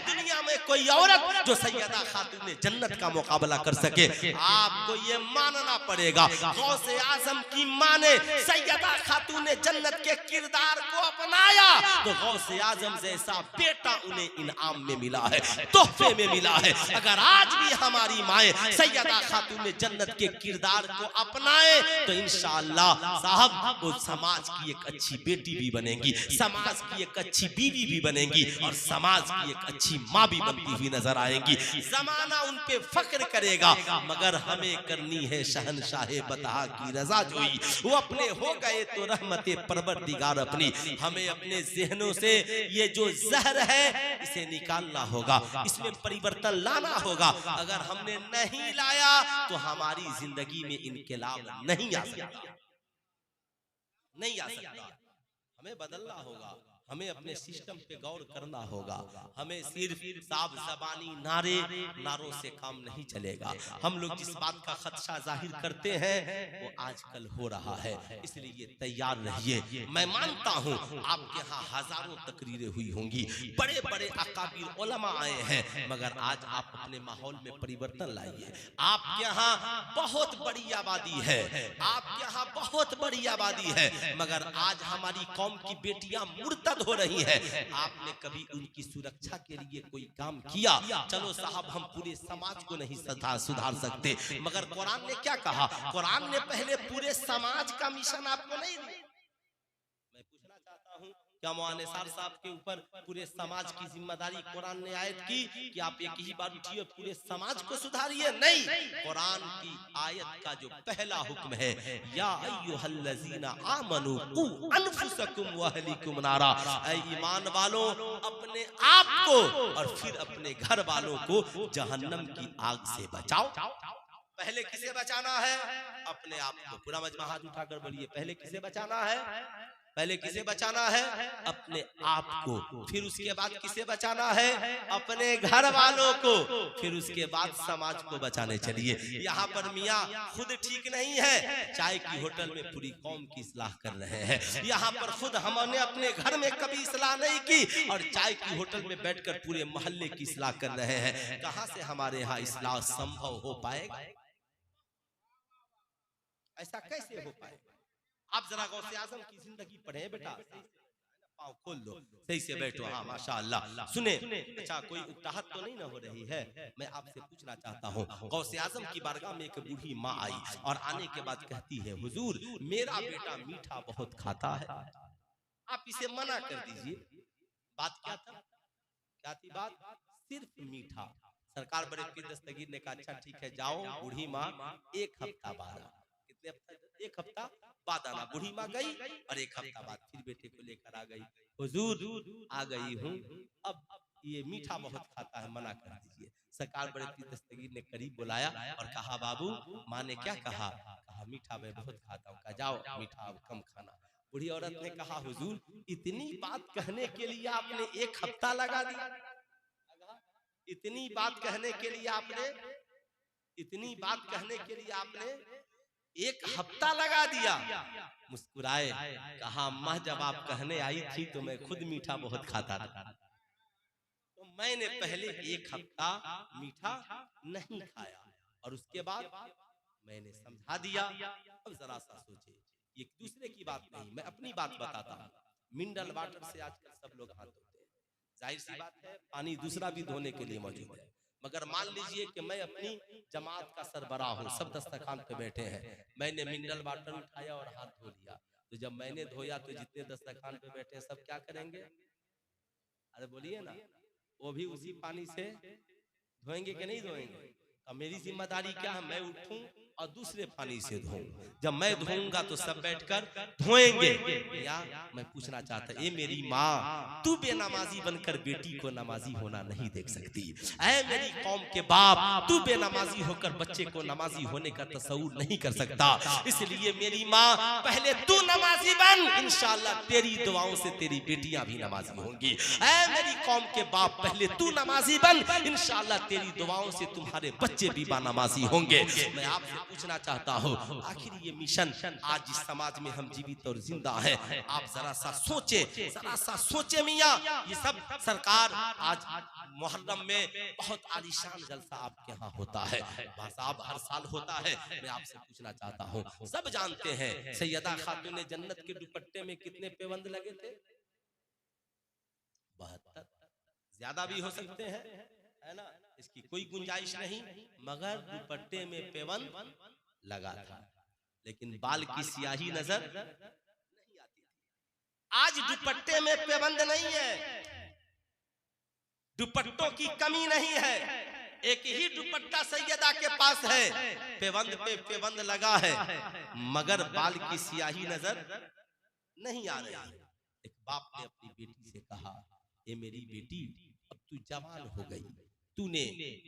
दुनिया में कोई औरत जो सैयदा खातून जन्नत का मुकाबला कर सके? आपको ये मानना पड़ेगा, गौसे आजम की माँ ने सैयदा खातून जन्नत के किरदार को अपनाया, तो गौसे आजम जैसा बेटा उन्हें इनाम में मिला है, तोहफे में मिला है। अगर आज भी हमारी माएँ सैयदा खातून जन्नत के किरदार को अपनाए, तो इंशाअल्लाह साहब वो समाज की एक अच्छी बेटी भी बनेंगी, समाज की एक अच्छी बीवी भी बनेंगी, और समाज की एक अच्छी माँ भी बनती हुई नजर आएंगी। जमाना उन पे फख्र करेगा, मगर हमें करनी है शहनशाहे बतहा की रजा जोई। वो अपने हो गए तो रहमते परवरदिगार अपनी, हमें अपने ज़हनों से ये जो जहर है इसे निकालना होगा, इसमें परिवर्तन लाना होगा। अगर हमने नहीं लाया तो हमारी जिंदगी में इनकलाब नहीं आ सकता, नहीं आ सकता। हमें बदलना होगा, हमें अपने सिस्टम पे गौर करना होगा। हमें सिर्फ साफ ज़बानी नारों से काम नहीं चलेगा। हम लोग जिस बात का खदशा जाहिर करते हैं वो आजकल हो रहा है, इसलिए तैयार रहिए। मैं मानता हूँ आपके यहाँ हजारों तकरीरें हुई होंगी, बड़े बड़े अकाबिर उलमा आए हैं, मगर आज आप अपने माहौल में परिवर्तन लाइए। आपके यहाँ बहुत बड़ी आबादी है, आपके यहाँ बहुत बड़ी आबादी है, मगर आज हमारी कौम की बेटियां मुर्तद हो रही है। आपने कभी उनकी सुरक्षा के लिए कोई काम किया? चलो साहब हम पूरे समाज को नहीं सुधार सकते, मगर कुरान ने क्या कहा? कुरान ने पहले पूरे समाज का मिशन आपको नहीं दिया। मैं पूछना चाहता हूं क्या मौलाना निसार साहब के ऊपर पूरे समाज की जिम्मेदारी कुरान ने आयत की कि आप एक ही बार उठिए पूरे समाज को सुधारिए? नहीं, कुरान की आयत का जो पहला हुक्म है, या अय्युहल्लज़ीना आमनू कू अनफुसकुम व अहलीकुम नारा, ऐ ईमान वालों अपने आप को और फिर अपने घर वालों को जहन्नम की आग से बचाओ। पहले किसे बचाना है? अपने आप को। पूरा मजमा हाथ उठाकर बोलिए, पहले किसे बचाना है? पहले किसे बचाना है? अपने आप को। फिर उसके बाद किसे बचाना है? अपने घर वालों को। फिर उसके बाद समाज को बचाने चलिए। यहाँ पर मियाँ खुद ठीक नहीं है, चाय की होटल में पूरी कौम की इस्लाह कर रहे हैं। यहाँ पर खुद हमने अपने घर में कभी इस्लाह नहीं की और चाय की होटल में बैठकर पूरे मोहल्ले की इस्लाह कर रहे हैं। कहाँ से हमारे यहाँ इस्लाह संभव हो पाएगा? ऐसा कैसे हो पाएगा? आप जरा गौसे आजम की जिंदगी पढ़े बेटा, पाँव खोल दो, सही से बैठो। हाँ माशाअल्लाह। सुने, अच्छा कोई उकताहट तो नहीं ना हो रही है? मैं आपसे पूछना चाहता हूँ, गौसे आजम की बारगाह में एक बूढ़ी माँ आई और आने के बाद कहती है, हुजूर मेरा बेटा मीठा बहुत खाता है, आप इसे मना कर दीजिए। बात क्या था? क्या थी बात? सिर्फ मीठा। सरकार बड़े पीर दस्तगीर ने कहा, अच्छा ठीक है, जाओ बूढ़ी माँ एक हफ्ता बाद आना। कितने हफ्ता? एक हफ्ता बाद आना। बूढ़ी माँ गई और एक हफ्ता बाद फिर बेटे को लेकर आ गई। हुजूर आ गई हूँ, अब ये मीठा बहुत खाता है, मना कर दीजिए। सरकार बड़े पीर दस्तगीर ने करीब बुलाया और कहा, बाबू माँ ने क्या कहा? कहा मीठा मैं बहुत खाता हूँ। कहा जाओ मीठा अब कम खाना। बूढ़ी औरत ने कहा, हुजूर इतनी बात कहने के लिए आपने एक हफ्ता लगा दिया? इतनी बात कहने के लिए आपने, इतनी बात कहने के लिए आपने एक हफ्ता लगा दिया? मुस्कुराए, कहा माँ जब आप कहने आई थी तो मैं खुद मीठा बहुत खाता था, तो मैंने पहले एक हफ्ता मीठा नहीं खाया और उसके बाद मैंने समझा दिया। अब जरा सा सोचे, ये दूसरे की बात नहीं, मैं अपनी बात बताता हूँ। मिनरल वाटर से आजकल सब लोग हाथ धोते हैं, जाहिर सी बात है पानी दूसरा भी धोने के लिए मौजूद है। मगर मान लीजिए कि मैं अपनी जमात का सरबराह हूँ, सब दस्तरखान पे बैठे हैं, मैंने मिनरल वाटर उठाया और हाथ धो लिया, तो जब मैंने धोया तो जितने दस्तरखान पे बैठे हैं सब क्या करेंगे? अरे बोलिए ना, वो भी उसी पानी से धोएंगे कि नहीं धोएंगे? अब मेरी जिम्मेदारी क्या है? मैं उठूं और दूसरे पानी से धोऊं। जब मैं धोऊंगा तो सब बैठकर धोएंगे। या मैं पूछना चाहता, ए मेरी माँ, तू बेनमाजी बनकर बेटी को नमाजी होना नहीं देख सकती? ऐ मेरी कौम के बाप, तू बेनमाजी होकर बच्चे को नमाजी होने का तसव्वुर नहीं कर सकता। इसलिए मेरी माँ पहले तू नमाजी बन, इंशाअल्लाह तेरी दुआओं से तेरी बेटियां भी नमाजी होंगी। ऐ मेरी कौम के बाप, पहले तू नमाजी बन, इंशाअल्लाह तेरी दुआओं से तुम्हारे बच्चे भी बानमाजी होंगे। मैं आपसे पूछना चाहता हूँ, आखिर ये मिशन आज जिस समाज में हम जीवित और जिंदा हैं, आप जरा सा सोचे, जरा सा सोचे मियाँ। ये सब सरकार आज मुहर्रम में बहुत आलीशान जलसा आपके यहाँ होता है, साहब हर साल होता है। मैं आपसे पूछना चाहता हूँ, सब जानते हैं सैयदा खातून जन्नत के दुपट्टे में कितने पेवंद लगे थे? 72, ज्यादा भी हो सकते हैं, है ना, इसकी कोई गुंजाइश नहीं, मगर दुपट्टे में पेवंद लगा था, लेकिन बाल की स्याही नजर नहीं आती थी। आज दुपट्टे में पेवंद नहीं है, दुपट्टों की कमी नहीं है, एक ही दुपट्टा सैयदा के पास है, पेवंद पे पेवंद लगा है, मगर बाल की स्याही नजर नहीं आ रही है। एक बाप ने अपनी बेटी से कहा, ए मेरी बेटी, अब तू जवान हो गई, तूने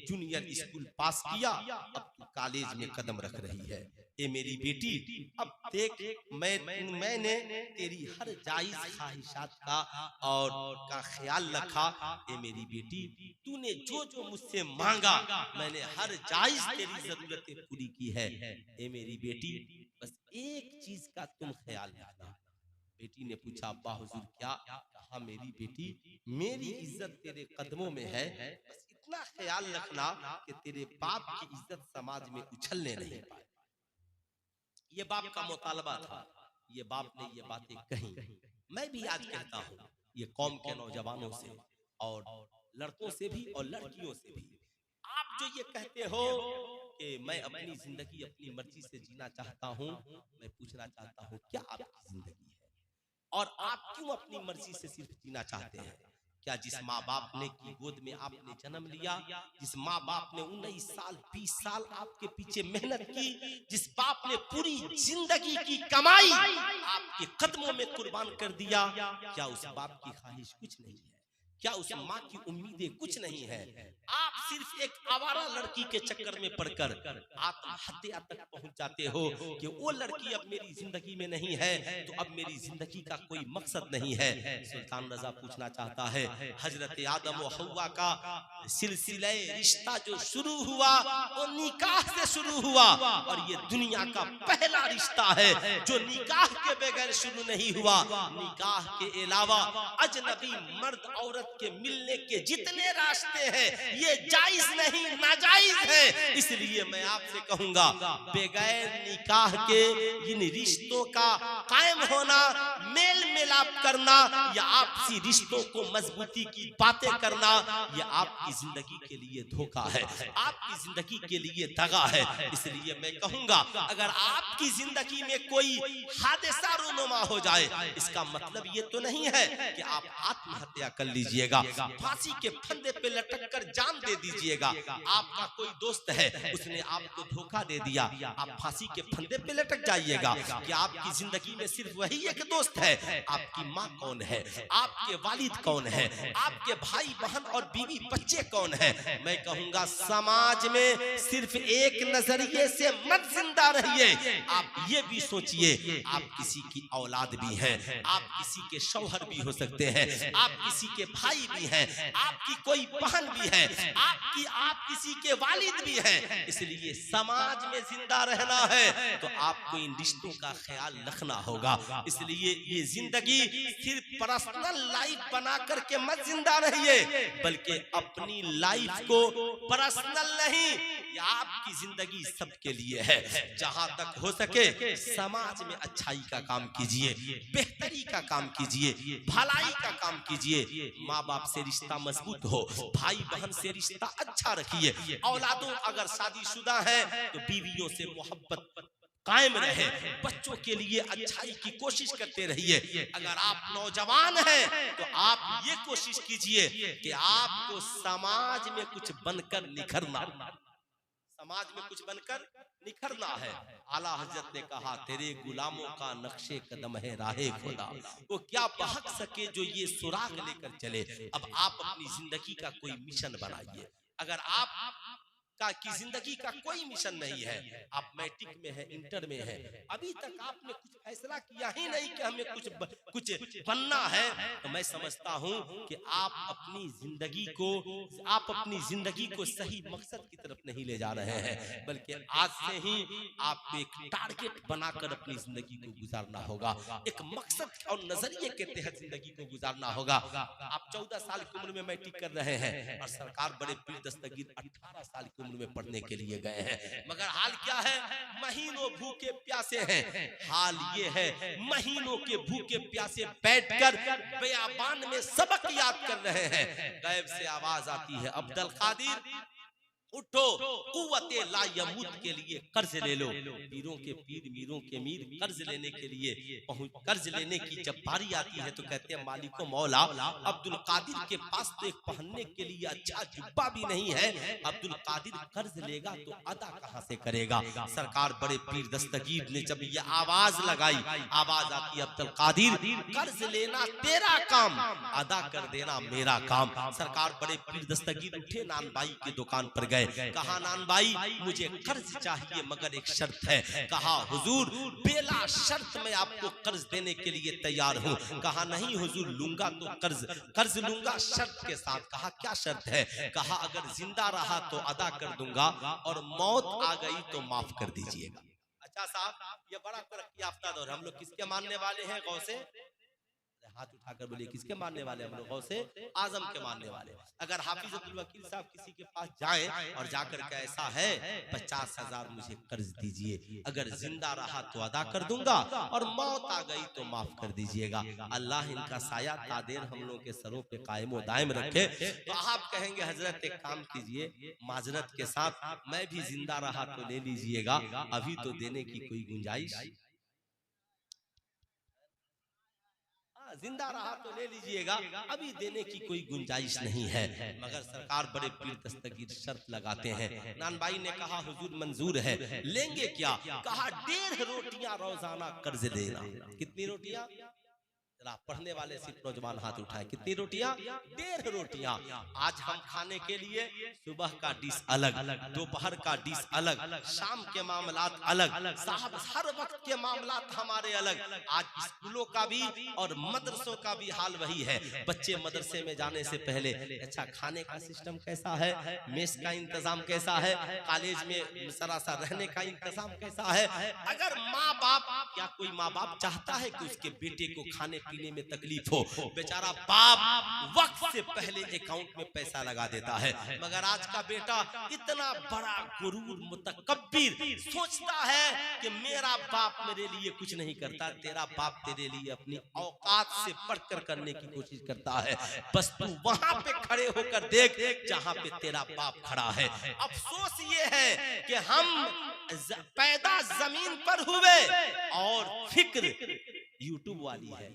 जूनियर स्कूल पास किया, अब तू कॉलेज में कदम रख रही है। ए मेरी बेटी, अब देख मैंने तेरी हर जायज ख्वाहिशात का और का ख्याल रखा। ए मेरी बेटी, तूने जो जो मुझसे मांगा, मैंने हर जायज तेरी जरूरतें पूरी की है। ए मेरी बेटी, बस एक चीज का तुम ख्याल रखना। बेटी ने पूछा, अब्बा हुजूर क्या? कहा, मेरी बेटी, मेरी इज्जत तेरे कदमों में है, बस इतना ख्याल रखना कि तेरे बाप की इज्जत समाज में उछलने नहीं पाए। ये बाप का मुतालबा था, ये बाप ने ये बातें कही। मैं भी आज कहता हूँ ये कौम के नौजवानों से और लड़कों से भी और लड़कियों से भी, आप जो ये कहते हो कि मैं अपनी जिंदगी अपनी मर्जी से जीना चाहता हूँ, मैं पूछना चाहता हूँ क्या आपकी जिंदगी है? और आप क्यों अपनी मर्जी से सिर्फ जीना चाहते हैं? क्या जिस माँ बाप ने की गोद में आपने जन्म लिया, जिस माँ बाप ने 19 साल 20 साल आपके पीछे मेहनत की, जिस बाप ने पूरी जिंदगी की कमाई आपके कदमों में कुर्बान कर दिया, क्या उस बाप की ख्वाहिश कुछ नहीं है? क्या उस माँ की उम्मीदें कुछ नहीं है? आप सिर्फ एक आवारा लड़की के चक्कर में पड़कर आत्महत्या तक पहुंच जाते हो कि वो लड़की अब मेरी जिंदगी में नहीं है, तो अब मेरी जिंदगी का कोई मकसद नहीं है। सुल्तान रजा पूछना चाहता है, हजरत आदम और हव्वा का सिलसिला रिश्ता जो शुरू हुआ वो निकाह से शुरू हुआ, और ये दुनिया का पहला रिश्ता है जो निकाह के बगैर शुरू नहीं हुआ। निकाह के अलावा अजनबी मर्द औरत के मिलने के जितने रास्ते हैं ये जायज नहीं, नाजायज है। इसलिए मैं आपसे कहूंगा, बगैर निकाह के इन रिश्तों का कायम होना, मेल मिलाप करना या आपसी रिश्तों को मजबूती की बातें करना, ये आपकी जिंदगी के लिए धोखा है, आपकी जिंदगी के लिए दगा है। इसलिए मैं कहूंगा, अगर आपकी जिंदगी में कोई हादसा रूनुमा हो जाए, इसका मतलब ये तो नहीं है कि आप आत्महत्या कर लीजिएगा, फांसी के फंदे पे लटक कर जान दे दीजिएगा। आपका कोई दोस्त है, उसने आपको धोखा दे दिया, आप फांसी के फंदे पे लटक जाइएगा। क्या आपकी जिंदगी में सिर्फ वही एक दोस्त है? आपकी माँ कौन है? आपके वालिद कौन है? आपके भाई बहन और बीवी बच्चे कौन है? मैं कहूंगा, समाज में सिर्फ एक नजरिए से मत जिंदा रहिए। आप ये भी सोचिए, आप किसी की औलाद भी हैं, आप किसी के शौहर भी हो सकते हैं, आप किसी के भाई भी हैं, आपकी कोई बहन भी है, आप किसी के वालिद भी हैं। इसलिए समाज में जिंदा रहना है तो आपको इन रिश्तों का ख्याल रखना होगा। इसलिए ये जिंदगी सिर्फ पर्सनल लाइफ बना करके मत जिंदा रहिए, बल्कि अपनी लाइफ को पर्सनल नहीं, आपकी जिंदगी सबके लिए है। जहां तक हो सके समाज में अच्छाई का काम कीजिए, बेहतरी का काम कीजिए, भलाई का काम कीजिए। माँ बाप से रिश्ता मजबूत हो, भाई बहन से रिश्ता अच्छा रखिए। औलादों अगर शादीशुदा है तो बीवियों से मोहब्बत कायम रहे, बच्चों के लिए अच्छाई की कोशिश करते रहिए। अगर आप नौजवान हैं तो आप ये कोशिश कीजिए कि आपको समाज में कुछ बनकर निखरना, समाज में कुछ बनकर निखरना है। आला हजरत ने कहा, तेरे गुलामों का नक्शे कदम है राहे खुदा, वो क्या बहक सके जो ये सुराग लेकर चले। अब आप अपनी जिंदगी का कोई मिशन बनाइए। अगर आप की जिंदगी का कोई मिशन नहीं है, आप मैट्रिक में है, इंटर में है, अभी तक आपने कुछ फैसला किया ही नहीं कि हमें कुछ बनना है, तो मैं समझता हूं कि आप अपनी जिंदगी को सही मकसद की तरफ नहीं ले जा रहे हैं, बल्कि आज से ही आपको एक टारगेट बनाकर अपनी जिंदगी को गुजारना होगा, एक मकसद और नजरिए के तहत जिंदगी को गुजारना होगा। आप 14 साल की उम्र में मैट्रिक कर रहे हैं और सरकार बड़े पीर दस्तगीर 18 साल की उम्र में पढ़ने के लिए गए हैं, मगर हाल क्या है? महीनों भूखे प्यासे हैं। हाल ये है, महीनों के भूखे प्यासे बैठकर बयाबान में सबक याद कर रहे हैं। गैब से आवाज आती है, अब्दुल कादिर उठो, कुव्वते ला यमूत के लिए कर्ज ले लो। पीरों के पीर, मीरों के मीर कर्ज लेने के लिए कर्ज लेने की जब बारी आती है तो कहते हैं, मालिको मौला, अब्दुल कादिर के पास तो एक पहनने के लिए अच्छा जुब्बा भी नहीं है, अब्दुल कादिर कर्ज लेगा तो अदा कहां से करेगा? सरकार बड़े पीर दस्तगीर ने जब ये आवाज लगाई, आवाज आती है, अब्दुल कादिर कर्ज लेना तेरा काम, अदा कर देना मेरा काम। सरकार बड़े पीर दस्तगीर उठे, नानबाई की दुकान पर गए, कहा, नानबाई मुझे कर्ज चाहिए मगर एक शर्त है। कहा, हुजूर बेला शर्त मैं आपको कर्ज देने के लिए तैयार हूँ। कहा, नहीं हुजूर, लूंगा तो कर्ज लूंगा शर्त के साथ। कहा, क्या शर्त है? कहा, अगर जिंदा रहा तो अदा कर दूंगा और मौत आ गई तो माफ कर दीजिएगा। अच्छा साहब, ये बड़ा तरक्की याफ्ता दौर, हम लोग किसके मानने वाले हैं? गौसे, हाथ उठाकर बोलिए, किसके मानने वाले? हम लोगों से आजम के मानने वाले। अगर हाफिज अब्दुल वकील साहब किसी के पास जाएं और जाकर के ऐसा है, 50,000 मुझे कर्ज दीजिए, अगर जिंदा रहा तो अदा कर दूंगा और मौत आ गई तो माफ कर दीजिएगा, अल्लाह इनका साया तादेर हम लोगों के सरों पे कायम व दायम रखे। तो आप कहेंगे, हजरत एक काम कीजिए, माजरत के साथ मैं भी जिंदा रहा तो ले लीजिएगा, अभी तो देने की कोई गुंजाइश जिंदा रहा तो ले लीजिएगा, अभी देने की कोई गुंजाइश नहीं है। मगर सरकार बड़े पीर दस्तगीर शर्त लगाते हैं। नानबाई ने कहा हुजूर मंजूर है, लेंगे क्या? कहा 1.5 रोटियां रोजाना कर्ज देना। कितनी रोटियां? पढ़ने वाले सिर्फ नौजवान हाथ उठाए। कितनी रोटियां? 1.5 रोटियां। आज हम खाने के लिए सुबह का डिश अलग, दोपहर का डिश अलग, शाम के मामलात अलग, साहब हर वक्त के मामलात हमारे अलग। आज स्कूलों का भी और मदरसों का भी हाल वही है। बच्चे मदरसे में जाने से पहले अच्छा खाने का सिस्टम कैसा है, मेस का इंतजाम कैसा है, कॉलेज में सरासर रहने का इंतजाम कैसा है। अगर माँ बाप, क्या कोई माँ बाप चाहता है कि उसके बेटे को खाने पीने में तकलीफ हो? बेचारा बाप वक्त से पहले अकाउंट में पैसा लगा देता है। मगर आज का बेटा इतना बड़ा गुरूर मुतकब्बिर सोचता है कि मेरा बाप मेरे लिए कुछ नहीं करता। तेरा बाप तेरे लिए अपनी औकात से बढ़कर करने की कोशिश करता है। बस तू वहां पे खड़े होकर देख जहां पे तेरा बाप खड़ा है। अफसोस ये है कि हम पैदा जमीन पर हुए और फिक्र यूट्यूब वाली है,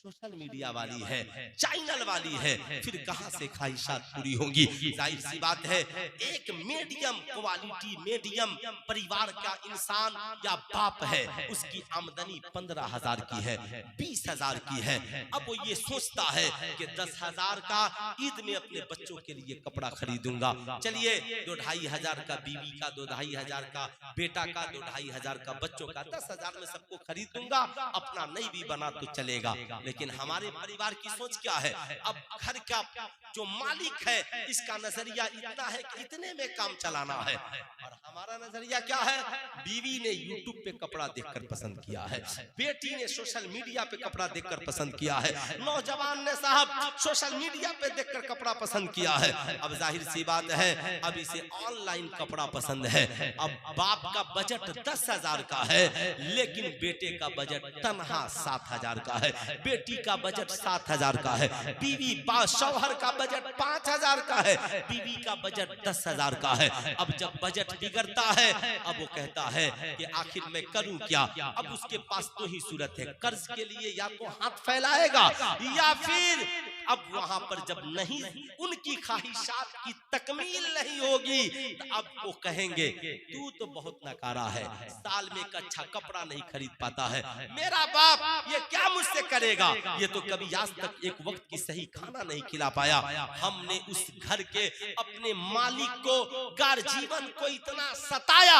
सोशल मीडिया वाली है, चैनल वाली है। फिर कहां से ख्वाहिशात पूरी होंगी? जाहिर सी बात है, एक मीडियम क्वालिटी मीडियम परिवार का इंसान या बाप है, उसकी आमदनी 15,000 की है, 20,000 की है। अब वो ये सोचता है कि 10,000 का ईद में अपने बच्चों के लिए कपड़ा खरीदूंगा। चलिए 2-2,500 का बीवी का, 2-2,500 का बेटा का, 2-2,500 का बच्चों का, 10,000 में सबको खरीद दूंगा, अपना नहीं भी बना तो चलेगा। लेकिन हमारे परिवार की सोच क्या है? अब घर का जो मालिक है इसका नजरिया इतना है कि इतने में काम चलाना है, और हमारा नजरिया क्या है? बीवी ने यूट्यूब पे कपड़ा देखकर पसंद किया है, बेटी ने सोशल मीडिया पे कपड़ा देखकर पसंद किया है, नौजवान ने साहब सोशल मीडिया पे देखकर कपड़ा पसंद किया है। अब जाहिर सी बात है, अब इसे ऑनलाइन कपड़ा पसंद है। अब बाप का बजट 10,000 का है, लेकिन बेटे का बजट तनहा 7,000 का है, बेटी का बजट 7,000 का है, बीवी शौहर का बजट 5,000 का है, बीवी का बजट 10,000 का है। अब जब बजट बिगड़ता है, अब वो कहता है कि आखिर मैं करूं क्या? अब उसके पास तो ही सूरत है, कर्ज के लिए या तो हाथ फैलाएगा या फिर अब वहां पर जब नहीं उनकी ख्वाहिशात की तकमील नहीं होगी तो अब वो कहेंगे तू तो बहुत नकारा है, साल में एक अच्छा कपड़ा नहीं खरीद पाता है, मेरा बाप ये क्या मुझसे करेगा? ये तो कभी आज तक एक वक्त की सही खाना नहीं खिला पाया। हमने उस घर के अपने मालिक को, गार्जियन को इतना सताया,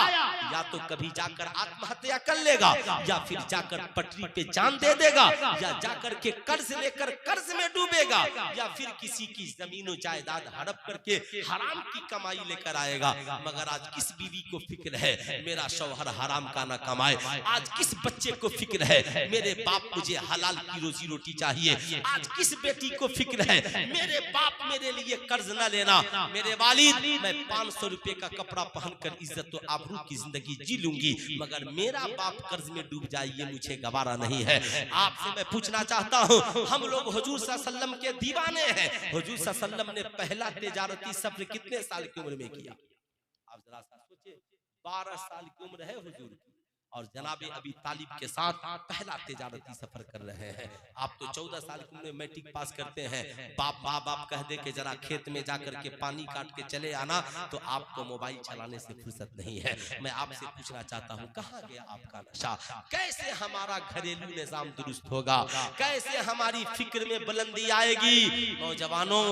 या तो कभी जाकर आत्महत्या कर लेगा, या फिर जाकर पटरी पे जान दे देगा, या जाकर के कर्ज लेकर कर्ज में डूबेगा, या फिर किसी की जमीन जायदाद हड़प करके हराम की कमाई लेकर आएगा। मगर आज किस बीवी को फिक्र है मेरा शौहर हराम का ना कमाए? आज किस बच्चे को फिक्र है मेरे बाप मुझे हलाल की रोजी रोटी चाहिए? आज किस बेटी को फिक्र है मेरे बाप मेरे लिए कर्ज न लेना? मेरे वालिद, मैं 500 रुपए का कपड़ा पहनकर इज्जत तो आबरू की जिंदगी जी लूंगी, मगर मेरा बाप कर्ज में डूब जाए ये मुझे गवारा नहीं है। आपसे मैं पूछना चाहता हूँ, हम लोग हुजूर सल्लल्लाहु अलैहि वसल्लम के दीवाने हैं। हुजूर सल्लल्लाहु अलैहि वसल्लम ने पहला तिजारती सफर कितने साल की उम्र में किया? आप जरा सा सोचिए, 12 साल की उम्र है हुजूर की, और जनाबे अबी तालिब के साथ पहला तिजारती सफर कर रहे हैं। आप तो 14 साल की उम्र में मैट्रिक पास करते हैं, बाप कह दे कि जरा खेत में जाकर के पानी काट के चले आना, तो आपको मोबाइल चलाने से फुर्सत नहीं है। मैं आपसे पूछना चाहता हूँ, कहाँ गया आपका नशा? कैसे हमारा घरेलू निजाम दुरुस्त होगा? कैसे हमारी फिक्र में बुलंदी आएगी? नौजवानों,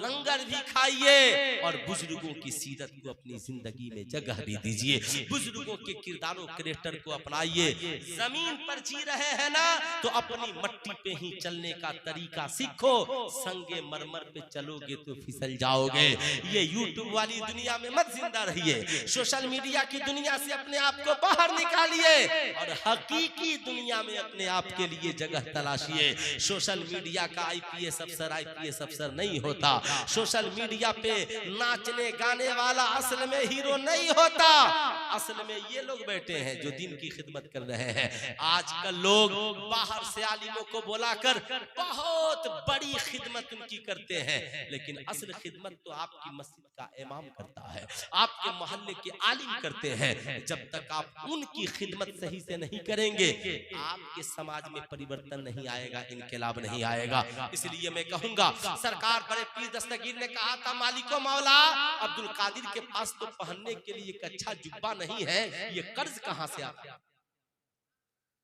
लंगर भी खाइए और बुजुर्गों की सीरत को अपनी जिंदगी में जगह भी दीजिए, बुजुर्गों के किरदारों कैरेक्टर को अपनाइए। जमीन पर जी रहे हैं ना, तो अपनी मट्टी पे ही चलने का तरीका सीखो, संगे मरमर पे चलोगे तो फिसल जाओगे। ये यूट्यूब वाली दुनिया में मत जिंदा रहिए, सोशल मीडिया की दुनिया से अपने आप को बाहर निकालिए और हकीकी दुनिया में अपने आप के लिए जगह तलाशिए। सोशल मीडिया का IPS अफसर नहीं होता, सोशल मीडिया पे नाचने गाने वाला असल में हीरो नहीं होता। असल में ये लोग बैठे हैं जो दिन की खिदमत कर रहे हैं। आजकल लोग बाहर से आलिमों को बुलाकर बहुत बड़ी खिदमत उनकी करते हैं, लेकिन असल खिदमत तो आपकी मस्जिद का इमाम करता है, आपके मोहल्ले के आलिम करते हैं। जब तक आप उनकी खिदमत सही से नहीं करेंगे, आपके समाज में परिवर्तन नहीं आएगा, इनकलाब नहीं आएगा। इसलिए मैं कहूंगा, सरकार बड़े पीर दस्तगीर ने कहा था, मालिको मौला अब्दुल कादिर के पास तो पहनने के लिए एक अच्छा जुब्बा नहीं है, ये कर्ज कहां से आता,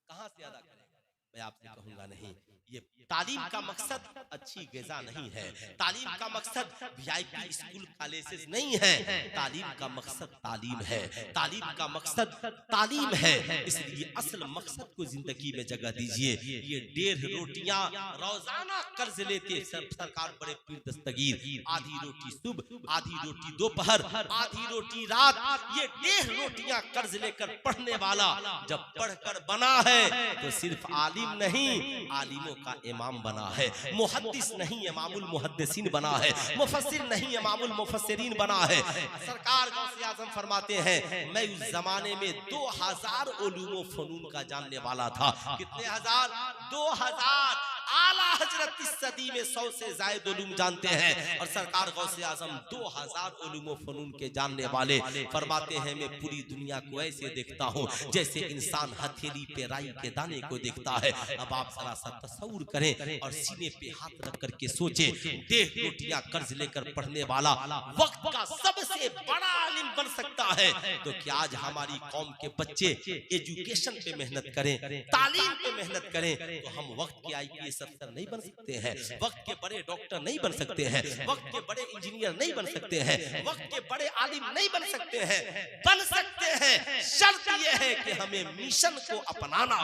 कहां से अदा करेगा? मैं आपसे कहूंगा नहीं, ये तालीम का मकसद अच्छी ग़िज़ा नहीं है, तालीम का मकसद वीआईपी स्कूल कॉलेजेस नहीं है, तालीम का मकसद तालीम है, तालीम का मकसद तालीम है। इसलिए असल मकसद को जिंदगी में जगह दीजिए। ये 1.5 रोटियां रोजाना कर्ज लेते सरकार बड़े पीर दस्तगीर, आधी रोटी सुबह, आधी रोटी दोपहर, आधी रोटी रात, ये 1.5 रोटियां कर्ज लेकर पढ़ने वाला जब पढ़कर बना है तो सिर्फ आलिम नहीं, आलिमों का इमाम बना है, मुहद्दिस नहीं इमामुल मुहद्दिसीन बना है, मुफस्सिर नहीं इमामुल मुफस्सिरीन बना है। सरकार गौसे आज़म फरमाते हैं, मैं उस जमाने में 2000 उलूम व फनून का जानने वाला था। कितने हजार? 2000। आला हजरत इस सदी में 100 से ज़ायद उलूम जानते हैं, और सरकार गौसे आज़म 2000 उलूम व फनून के जानने वाले। फरमाते हैं, मैं पूरी दुनिया को ऐसे देखता हूँ जैसे इंसान हथेली पे राई के दाने को देखता है। अब आप जरा सा तसव्वुर करें और सीने पे हाथ रख करके सोचे, 1.5 रोटियां कर्ज लेकर पढ़ने वाला वक्त का सबसे बड़ा आलिम बन सकता है, तो क्या आज हमारी कौम के बच्चे एजुकेशन पे मेहनत करें, तालीम पे मेहनत करें, तो हम वक्त के IPS अफसर नहीं बन सकते हैं, वक्त के बड़े डॉक्टर नहीं बन सकते हैं, वक्त के बड़े इंजीनियर नहीं बन सकते हैं, वक्त के बड़े आलिम नहीं बन सकते हैं। बन सकते हैं, शर्त यह है कि हमें मिशन को अपनाना,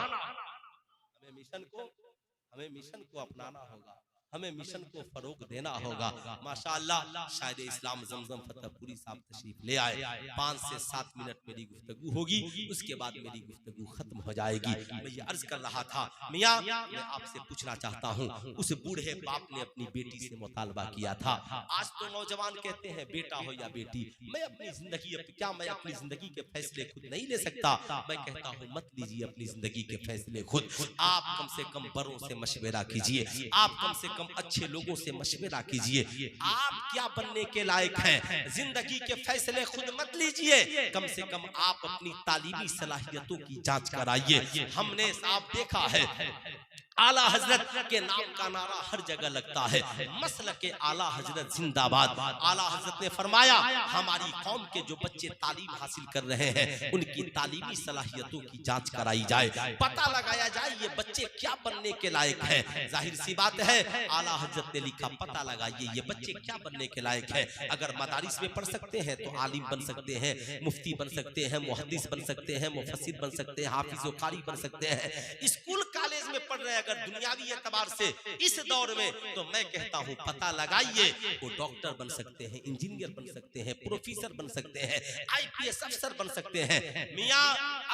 हमें मिशन को अपनाना होगा, हमें मिशन को फरोग देना होगा। माशाअल्लाह शायद इस्लाम जमजम फतेहपुरी साहब तशरीफ ले आए। 5 से 7 मिनट मेरी गुफ्तगू होगी, उसके बाद मेरी गुफ्तगू खत्म हो जाएगी। मैं ये अर्ज कर रहा था, मियां मैं आपसे पूछना चाहता हूँ, उस बूढ़े बाप ने अपनी बेटी से मुतालबा किया था। आज तो नौजवान कहते हैं बेटा हो या बेटी, मैं अपनी जिंदगी, क्या मैं अपनी जिंदगी के फैसले खुद नहीं ले सकता? मैं कहता हूँ मत लीजिए अपनी जिंदगी के फैसले खुद, आप कम से कम बड़ों से मशवरा कीजिए, आप कम से कम अच्छे लोगों से मशवरा कीजिए। आप क्या बनने के लायक हैं, जिंदगी के फैसले खुद मत लीजिए, कम से कम आप अपनी तालीमी सलाहियतों की जांच कराइए। हमने साफ देखा है, आला हजरत के नाम का नारा हर जगह लगता है, मसल के आला हजरत जिंदाबाद। आला हजरत ने फरमाया, हमारी कौम के जो बच्चे तालीम हासिल कर रहे हैं उनकी तालीमी सलाहियतों की जांच कराई जाए, पता लगाया जाए ये बच्चे क्या बनने के लायक हैं। जाहिर सी बात है, आला हजरत ने लिखा, पता लगाइए ये बच्चे क्या बनने के लायक हैं। अगर मदारिस में पढ़ सकते हैं तो आलिम बन सकते हैं, मुफ्ती बन सकते हैं, मुहद्दिस बन सकते हैं, मुफस्सिर बन सकते हैं, हाफिज व कारी बन सकते हैं। स्कूल कॉलेज में पढ़ रहे हैं अगर दुनियावी एतबार से इस दौर में, तो मैं कहता हूं पता लगाइए, वो डॉक्टर बन सकते हैं, इंजीनियर बन सकते हैं, प्रोफेसर बन सकते हैं, IPS अफसर बन सकते हैं। मियां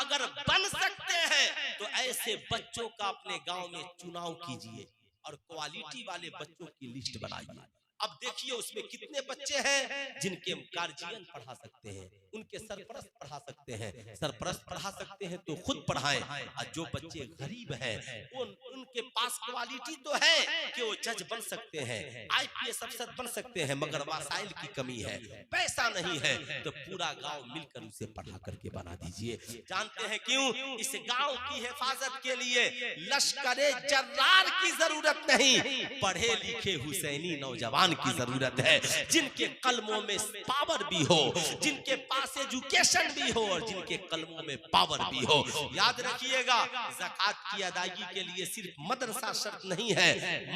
अगर बन सकते हैं तो ऐसे बच्चों का अपने गांव में चुनाव कीजिए और क्वालिटी वाले बच्चों की लिस्ट बनाइए। अब देखिए उसमें कितने बच्चे हैं जिनके गार्जियन पढ़ा सकते हैं, उनके सरपरस्त पढ़ा सकते हैं, सरपरस्त पढ़ा सकते हैं तो खुद पढ़ाएं। और जो बच्चे गरीब हैं उनके पास क्वालिटी तो है कि वो जज बन सकते हैं, IPS अफसर बन सकते हैं, मगर वसाइल की कमी है, पैसा नहीं है, तो पूरा गांव मिलकर उसे पढ़ा करके बना दीजिए। जानते हैं क्यों? इस गांव की हिफाजत के लिए लश्करे जर्रार की जरूरत नहीं, पढ़े लिखे हुसैनी नौजवान की जरूरत है, जिनके कलमों में पावर भी हो, जिनके पास एजुकेशन भी हो और जिनके कलमों में पावर भी हो। याद रखिएगा, ज़कात की अदायगी के लिए सिर्फ मदरसा शर्त नहीं है,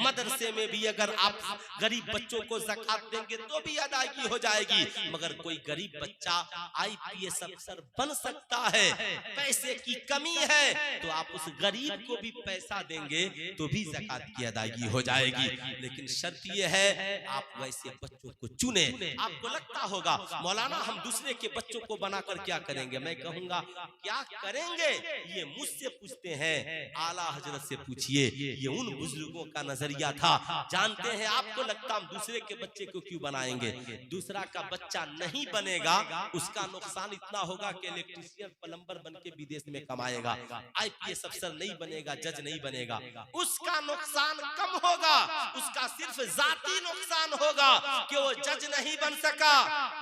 मदरसे में भी अगर आप गरीब बच्चों को ज़कात देंगे तो भी अदायगी हो जाएगी। मगर कोई गरीब बच्चा IPS अफसर बन सकता है, पैसे की कमी है तो आप उस गरीब को भी पैसा देंगे तो भी ज़कात की अदायगी हो जाएगी। लेकिन शर्त यह है आप वैसे बच्चों को चुने। आपको लगता होगा मौलाना हम दूसरे के बच्चों को बनाकर क्या करेंगे, मैं कहूंगा क्या करेंगे ये मुझसे पूछते हैं, आला हजरत से पूछिए। ये उन बुजुर्गों का नजरिया था। जानते हैं आपको लगता हम दूसरे के बच्चे को क्यों बनाएंगे, दूसरा का बच्चा नहीं बनेगा उसका नुकसान इतना होगा कि इलेक्ट्रीशियन प्लम्बर बन के विदेश में कमाएगा, आईपीएस अफसर नहीं बनेगा, जज नहीं बनेगा, उसका नुकसान कम होगा, उसका सिर्फ जाती नुकसान होगा कि वो जज नहीं बन सका,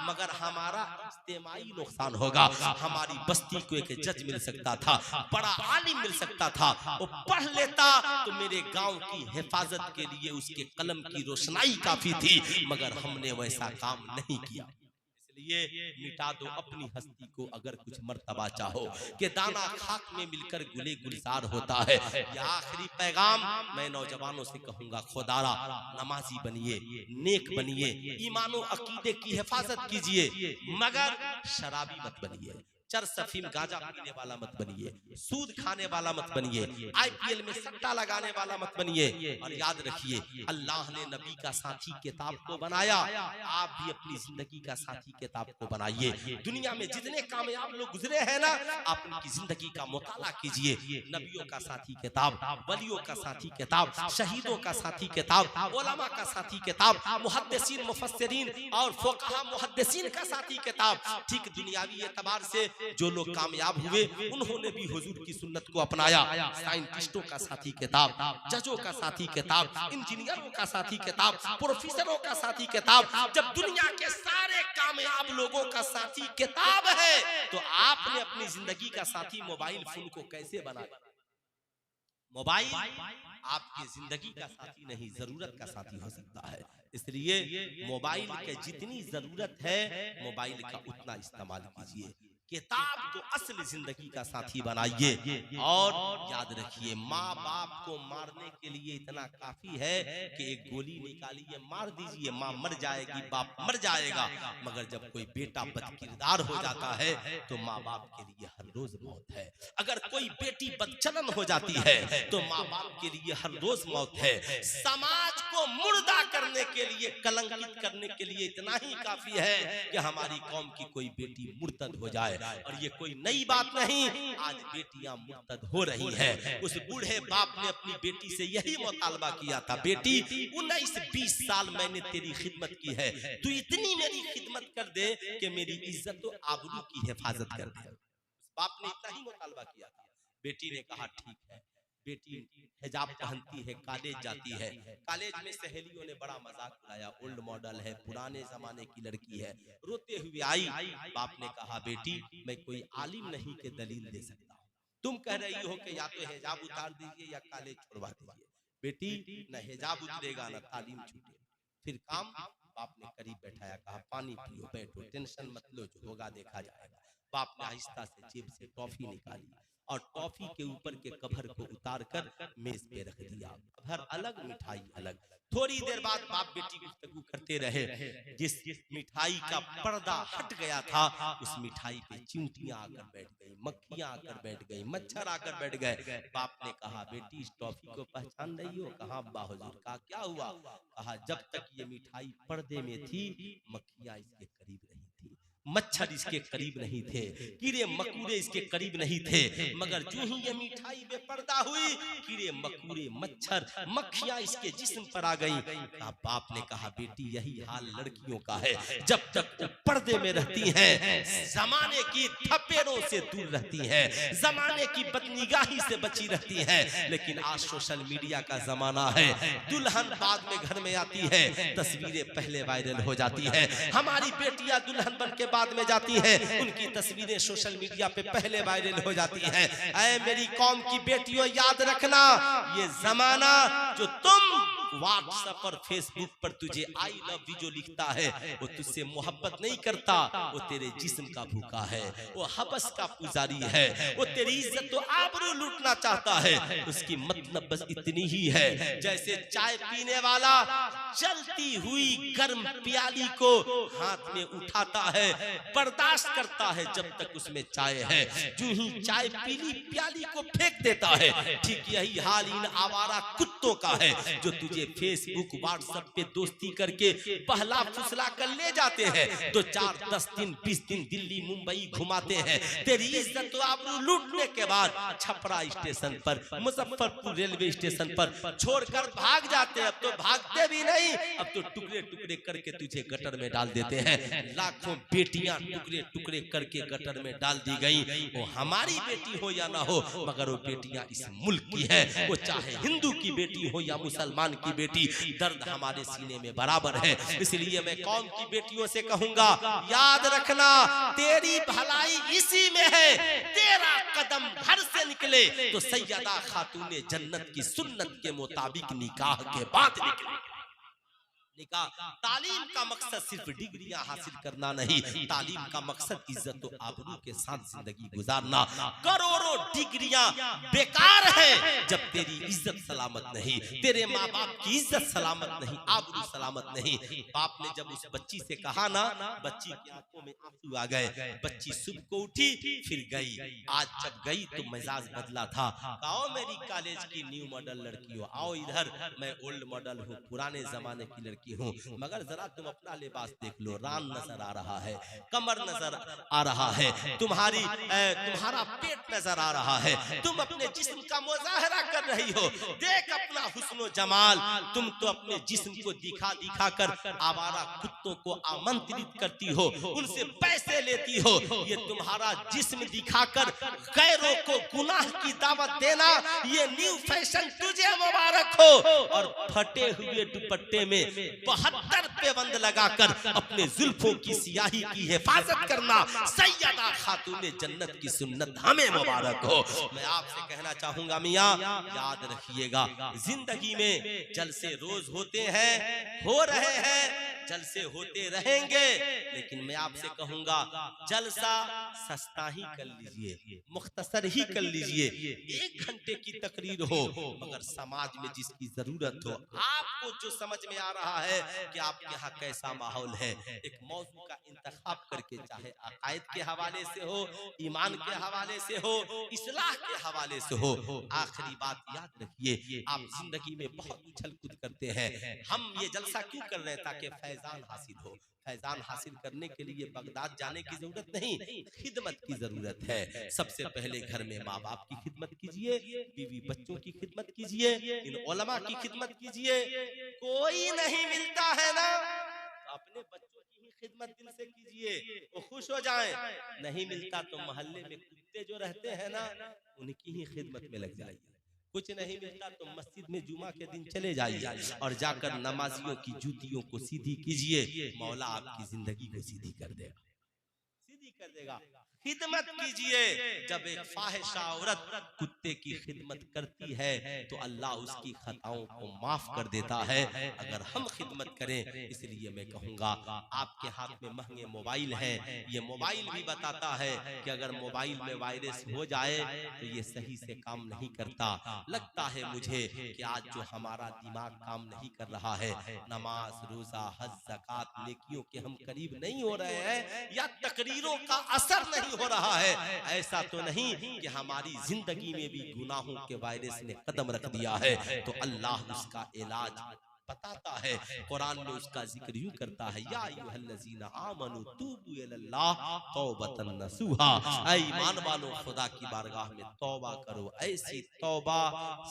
मगर हमारा इज्तिमाई नुकसान होगा। हमारी बस्ती को एक जज मिल सकता था, बड़ा आलिम मिल सकता था, वो पढ़ लेता तो मेरे गांव की हिफाजत के लिए उसके कलम की रोशनाई काफी थी, मगर हमने वैसा काम नहीं किया। इसलिए मिटा दो अपनी हस्ती को अगर कुछ मर्तबा चाहो, कि दाना खाक में मिलकर गुले गुलजार होता है। यह आखिरी पैगाम मैं नौजवानों से कहूंगा, खुदारा नमाजी बनिए, नेक बनिए, ईमानो अकीदे की हिफाजत कीजिए, मगर शराबी मत बनिए, चरस अफीम गांजा पीने वाला मत बनिए, सूद खाने वाला मत बनिए, आईपीएल में सट्टा लगाने वाला मत बनिए। और याद रखिए अल्लाह ने नबी का साथी किताब को बनाया, आप भी अपनी जिंदगी का साथी किताब को बनाइए। दुनिया में जितने कामयाब लोग गुजरे हैं ना, आप उनकी जिंदगी का मुताला कीजिए। नबियों का साथी किताब, वलियों का साथी किताब, शहीदों का साथी किताब, उलमा का साथी किताब, मुहद्दिसीन मुफस्सिरीन और फुक़हा मुहद्दिसीन का साथी किताब। ठीक दुनियावी एतबार से जो लोग कामयाब हुए उन्होंने भी हुजूर की सुन्नत को अपनाया। साइंटिस्टों का साथी किताब, जजों का साथी किताब, इंजीनियरों का साथी किताब, प्रोफेसरों का साथी किताब। जब दुनिया के सारे कामयाब लोगों का साथी किताब है, तो आपने अपनी जिंदगी का साथी मोबाइल फोन को कैसे बनाया? मोबाइल आपकी जिंदगी का साथी नहीं, जरूरत का साथी हो सकता है। इसलिए मोबाइल के जितनी जरूरत है मोबाइल का उतना इस्तेमाल कीजिए। किताब को असल जिंदगी का साथी बनाइए। और याद रखिए माँ बाप को मारने के लिए इतना काफी है कि एक गोली निकालिए मार दीजिए, माँ मर जाएगी, बाप मर जाएगा, मगर जब कोई बेटा बदकिरदार हो जाता है तो माँ बाप के लिए हर रोज मौत है। अगर कोई बेटी बदचलन हो जाती है तो माँ बाप के लिए हर रोज मौत है। समाज को मुर्दा करने के लिए, कलंकित करने के लिए इतना ही काफी है कि हमारी कौम की कोई बेटी मुर्तद हो जाए। और ये कोई नई बात नहीं, आज बेटियां मुर्तद हो रही हैं। उस बूढ़े बाप ने अपनी बेटी से यही मुतालबा किया था, बेटी 19-20 साल मैंने तेरी खिदमत की है, तू इतनी मेरी खिदमत कर दे कि मेरी इज्जत और आबरू की हिफाजत कर दे। बाप ने इतना ही मुतालबा किया था। बेटी ने कहा ठीक है। बेटी हिजाब पहनती है, कॉलेज जाती है, कॉलेज में सहेलियों ने बड़ा मजाक उड़ाया, ओल्ड मॉडल है, पुराने जमाने की लड़की है, रोते हुए आई। बाप ने कहा बेटी मैं कोई आलिम नहीं के दलील दे सकता, तुम कह रही हो कि या तो हिजाब उतार दीजिए या कॉलेज छोड़वा दीजिए। बेटी न हिजाब उतरेगा न तालीम छूटेगी। फिर काम बाप ने करीब बैठाया, कहा पानी पियो, बैठो, टेंशन मत लो, जो होगा देखा जाएगा। बाप ने आहिस्ता से जेब से टॉफी निकाली और टॉफी के ऊपर के कवर को उतारकर मेज पे रख दिया। कवर अलग, मिठाई अलग। थोड़ी देर बाद बाप बेटी गुफ्तगू करते रहे। जिस मिठाई का पर्दा हट गया था उस मिठाई पे चींटियां आकर बैठ गई, मक्खियां आकर बैठ गई, मच्छर आकर बैठ गए। बाप ने कहा बेटी इस टॉफी को पहचान रही हो? कहा अब्बा हुजूर। कहा क्या हुआ? कहा जब तक ये मिठाई पर्दे में थी मक्खियां इसके करीब नहीं थी, मच्छर इसके करीब नहीं थे, कीड़े मकूड़े इसके करीब नहीं थे, मगर जो ही ये मिठाई बेपर्दा हुई कीड़े मकूड़े मच्छर मक्खियां इसके जिस्म पर आ गई। बाप ने कहा बेटी यही हाल लड़कियों का है, जब तक वो पर्दे में रहती हैं, जमाने की थपेड़ों से दूर रहती हैं, जमाने की बदनिगाही से बची रहती हैं। लेकिन आज सोशल मीडिया का जमाना है, दुल्हन बाद में घर में आती है, तस्वीरें पहले वायरल हो जाती है। हमारी बेटियां दुल्हन बन के बाद में जाती हैं, उनकी तस्वीरें सोशल मीडिया पे पहले वायरल हो जाती हैं। ऐ मेरी कौम की बेटियों याद रखना, ये जमाना जो तुम व्हाट्सएप और फेसबुक पर तुझे आई लव यू जो लिखता है वो तुझसे मोहब्बत नहीं करता, वो तेरे जिस्म का भूखा है, वो हबस का पुजारी है, वो तेरी इज्जत तो आबरू लूटना चाहता है। उसकी मतलब बस इतनी ही है, जैसे चाय पीने वाला जलती हुई गर्म प्याली को हाथ में उठाता है, बर्दाश्त करता है जब तक उसमें चाय है, जो ही चाय पीली प्याली को फेंक देता है। ठीक यही हाल इन आवारा कुत्तों का है जो तुझे तुझे फेसबुक व्हाट्सएप पे दोस्ती करके बहला फुसला कर ले जाते हैं, तो 4, 10 दिन 20 दिन दिल्ली मुंबई घुमाते हैं, तेरी इज्जत तो आबरू लूटने के बाद छपरा स्टेशन पर, मुजफ्फरपुर रेलवे स्टेशन पर छोड़कर भाग जाते हैं। अब तो भागते भी नहीं, अब तो टुकड़े टुकड़े करके तुझे गटर में डाल देते हैं। लाखों बेटियां टुकड़े टुकड़े करके गटर में डाल दी गई। वो हमारी बेटी हो या ना हो, मगर वो बेटियां इस मुल्क की है। वो चाहे हिंदू की बेटी हो या मुसलमान की बेटी, दर्द हमारे सीने में बराबर है। इसलिए मैं कौम की बेटियों से कहूंगा, याद रखना तेरी भलाई इसी में है। तेरा कदम घर से निकले तो सैयदा खातूने जन्नत की सुन्नत के मुताबिक निकाह के बाद निकले। निकाह तालीम का मकसद सिर्फ डिग्रियां हासिल करना नहीं, तालीम का मकसद इज्जत और आबरू के साथ जिंदगी गुजारना। करोड़ों डिग्रियां बेकार है जब तेरी इज्जत सलामत नहीं, तेरे माँ बाप की इज्जत सलामत नहीं, आबरू सलामत नहीं। बाप ने जब उस बच्ची से कहा ना, बच्ची की आंखों में आंसू आ गए, बच्ची सुबह को उठी फिर गई। आज जब गई तो मिजाज बदला था। आओ मेरी कॉलेज की न्यू मॉडल लड़की हो, आओ इधर, मैं ओल्ड मॉडल हूँ, पुराने जमाने की लड़की हूँ, मगर जरा तुम अपना लिबास देख लो, रान नजर आ रहा है, कमर नजर आ रहा है, तुम्हारा पेट नजर आ रहा है, तुम अपने जिस्म का मुजाहरा कर रही हो, देख अपना हुस्न जमाल। तुम तो अपने जिस्म को दिखा दिखा कर आवारा कुत्तों को आमंत्रित करती हो, उनसे पैसे लेती हो। ये तुम्हारा जिस्म दिखाकर गैरों को गुनाह की दावत देना, ये न्यू फैशन तुझे मुबारक हो। और फटे हुए दुपट्टे में 72 पेबंद लगाकर अपने जुल्फों की सियाही की हिफाजत करना, सैयदा खातूने जन्नत की सुन्नत हमें मुबारक हो। मैं आपसे कहना चाहूंगा मियां, याद रखिएगा, जिंदगी में जलसे रोज होते हैं, हो रहे हैं, जलसे होते रहेंगे, लेकिन मैं आपसे कहूंगा जलसा सस्ता ही कर लीजिए, मुख्तसर ही कर लीजिए। 1 घंटे की तकरीर हो, मगर समाज में जिसकी जरूरत हो, आपको जो समझ में आ रहा है कि आपके यहाँ कैसा माहौल है, एक मौजू का इंतखाब करके, चाहे अकायद के हवाले से हो, ईमान के हवाले से हो, इस्लाह के हवाले से हो। आखिरी बात याद रखिए, आप जिंदगी में बहुत उछल कूद करते हैं। हम ये जलसा क्यों कर रहे हैं? ताकि फैजान हासिल हो। फैजान हासिल करने के लिए बगदाद जाने की जरूरत नहीं, खिदमत की जरूरत है। सबसे पहले घर में माँ बाप की खिदमत कीजिए, बीवी बच्चों की खिदमत कीजिए, इन उलमा की खिदमत कीजिए। कोई नहीं मिलता है ना, तो अपने बच्चों की ही खिदमत दिल से कीजिए, वो खुश हो जाएं। नहीं मिलता तो मोहल्ले में कुत्ते जो रहते हैं ना, उनकी ही खिदमत में लग जाइए। कुछ नहीं मिलता तो मस्जिद में जुमा के दिन चले जाइए और जाकर नमाजियों की जूतियों को सीधी कीजिए। मौला आपकी जिंदगी को सीधी कर देगा, सीधी कर देगा। खिदमत कीजिए। जब एक फाहिशा औरत कुत्ते की खिदमत करती है तो अल्लाह उसकी खताओं को माफ कर देता है, अगर हम खिदमत करें। इसलिए मैं कहूँगा, आपके हाथ में महंगे मोबाइल हैं, ये मोबाइल भी बताता है कि अगर मोबाइल में वायरस हो जाए तो ये सही से काम नहीं करता। लगता है मुझे कि आज जो हमारा दिमाग काम नहीं कर रहा है, नमाज रोजा हज ज़कात नेकियों के हम करीब नहीं हो रहे हैं, या तकरीरों का असर नहीं हो रहा है। ऐसा तो नहीं कि हमारी जिंदगी में भी गुनाहों के वायरस ने कदम रख दिया है, तो अल्लाह उसका इलाज बताता है। कुरान में उसका जिक्र यूं करता है, या अय्युहल्लज़ीना आमनू तूबू इलल्लाह तौबतन नसूहा, ऐ ईमान वालों खुदा की बारगाह में तौबा करो, ऐसी तौबा,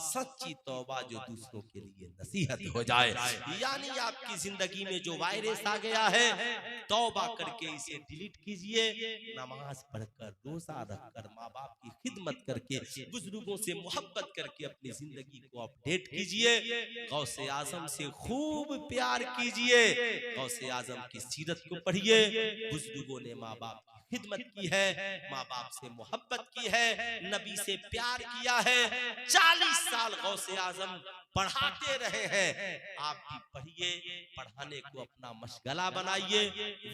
सच्ची तौबा जो दूसरों के लिए नसीहत हो जाए। यानी आपकी जिंदगी में जो वायरस आ गया है, तौबा करके इसे डिलीट कीजिए। नमाज पढ़कर, रोजा रखकर, माँ बाप की खिदमत करके, बुजुर्गों से मोहब्बत करके अपनी जिंदगी को अपडेट कीजिए। गौसे आजम से खूब प्यार कीजिए, गौसे आजम की सीरत को पढ़िए। बुजुर्गों ने माँ बाप की खिदमत की है, माँ बाप से मोहब्बत की है, नबी से प्यार किया है, 40 साल गौसे आजम पढ़ाते रहे हैं। आप भी पढ़िए, पढ़ाने को अपना मशगला बनाइए,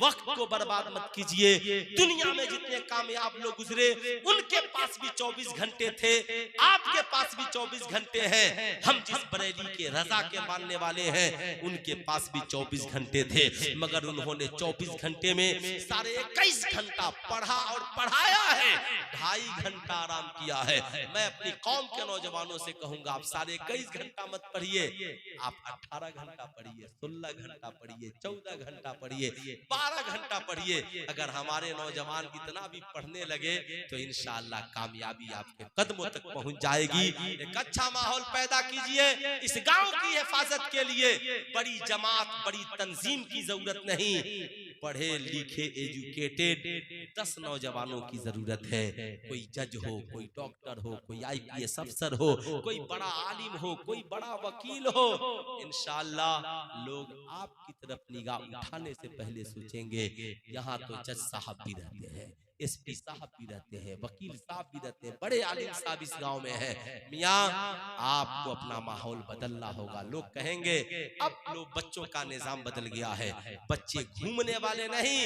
वक्त को बर्बाद मत कीजिए। दुनिया में जितने कामयाब लोग गुजरे, उनके पास भी 24 घंटे थे, आपके पास भी 24 घंटे हैं। हम जिस बरेली के रजा के मानने वाले हैं, उनके पास भी 24 घंटे थे, मगर उन्होंने 24 घंटे में साढ़े 21 घंटा पढ़ा और पढ़ाया है, 2.5 घंटा आराम किया है। मैं अपनी कौम के नौजवानों से कहूंगा, आप साढ़े 21 घंटा मत पढ़िए, आप 18 घंटा पढ़िए, 16 घंटा पढ़िए, 14 घंटा पढ़िए, 12 घंटा पढ़िए। अगर हमारे नौजवान इतना भी पढ़ने लगे तो इंशाअल्लाह कामयाबी आपके कदमों तक पहुंच जाएगी। एक अच्छा माहौल पैदा कीजिए। इस गांव की हिफाजत के लिए बड़ी जमात, बड़ी तंजीम की जरूरत नहीं, पढ़े लिखे एजुकेटेड 10 नौजवानों की जरूरत है। कोई जज हो, कोई डॉक्टर हो, कोई IPS अफसर हो, कोई बड़ा आलिम हो, कोई बड़ा वकील हो। इंशाअल्लाह लोग आपकी तरफ निगाह उठाने से पहले सोचेंगे यहाँ तो जज साहब भी रहते हैं, SP साहब भी रहते हैं, वकील साहब भी रहते हैं, बड़े आलिम साहब इस गांव में हैं। मियाँ आपको अपना माहौल बदलना होगा। लोग कहेंगे अब लोग बच्चों का निजाम बदल गया है, बच्चे घूमने वाले नहीं,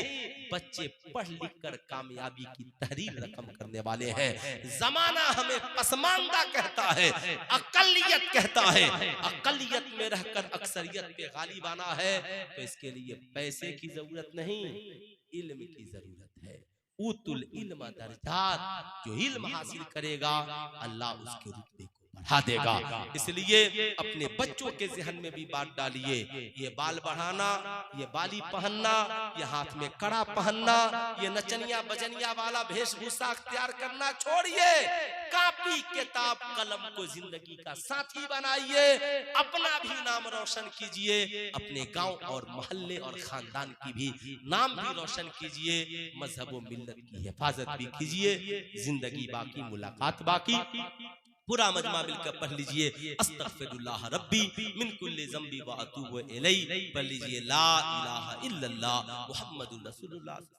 बच्चे पढ़ लिख कर कामयाबी की तहरीर रकम करने वाले हैं। जमाना हमें पसमानदा कहता है, अकलियत कहता है, अकलियत में रहकर अक्सरियत पे गालिब आना है। तो इसके लिए पैसे की जरूरत नहीं, इल्म की जरूरत है। उतुल इल्म दरजात, जो इल्म हासिल करेगा अल्लाह उसके रुतबे को बढ़ा देगा। इसलिए अपने बच्चों के जहन में भी बात डालिए, ये बाल बढ़ाना, ये बाली पहनना, ये हाथ में कड़ा पहनना, ये नचनिया बजनिया वाला वेशभूषा अख्तियार करना छोड़िए। कापी किताब कलम को जिंदगी का साथी बनाइए। अपना भी नाम रोशन कीजिए, अपने गांव और मोहल्ले और खानदान की भी नाम भी रोशन कीजिए। मजहब व मिल्लत की हिफाजत भी कीजिए। जिंदगी बाकी, मुलाकात बाकी। पूरा मजमा मिलकर पढ़ लीजिए, अस्तगफिरुल्लाह रब्बी मिन कुल्ली ज़ंबी व अतूबु इलैहि। पढ़ लीजिए ला इलाहा इल्लल्लाह मुहम्मदुर रसूलुल्लाह।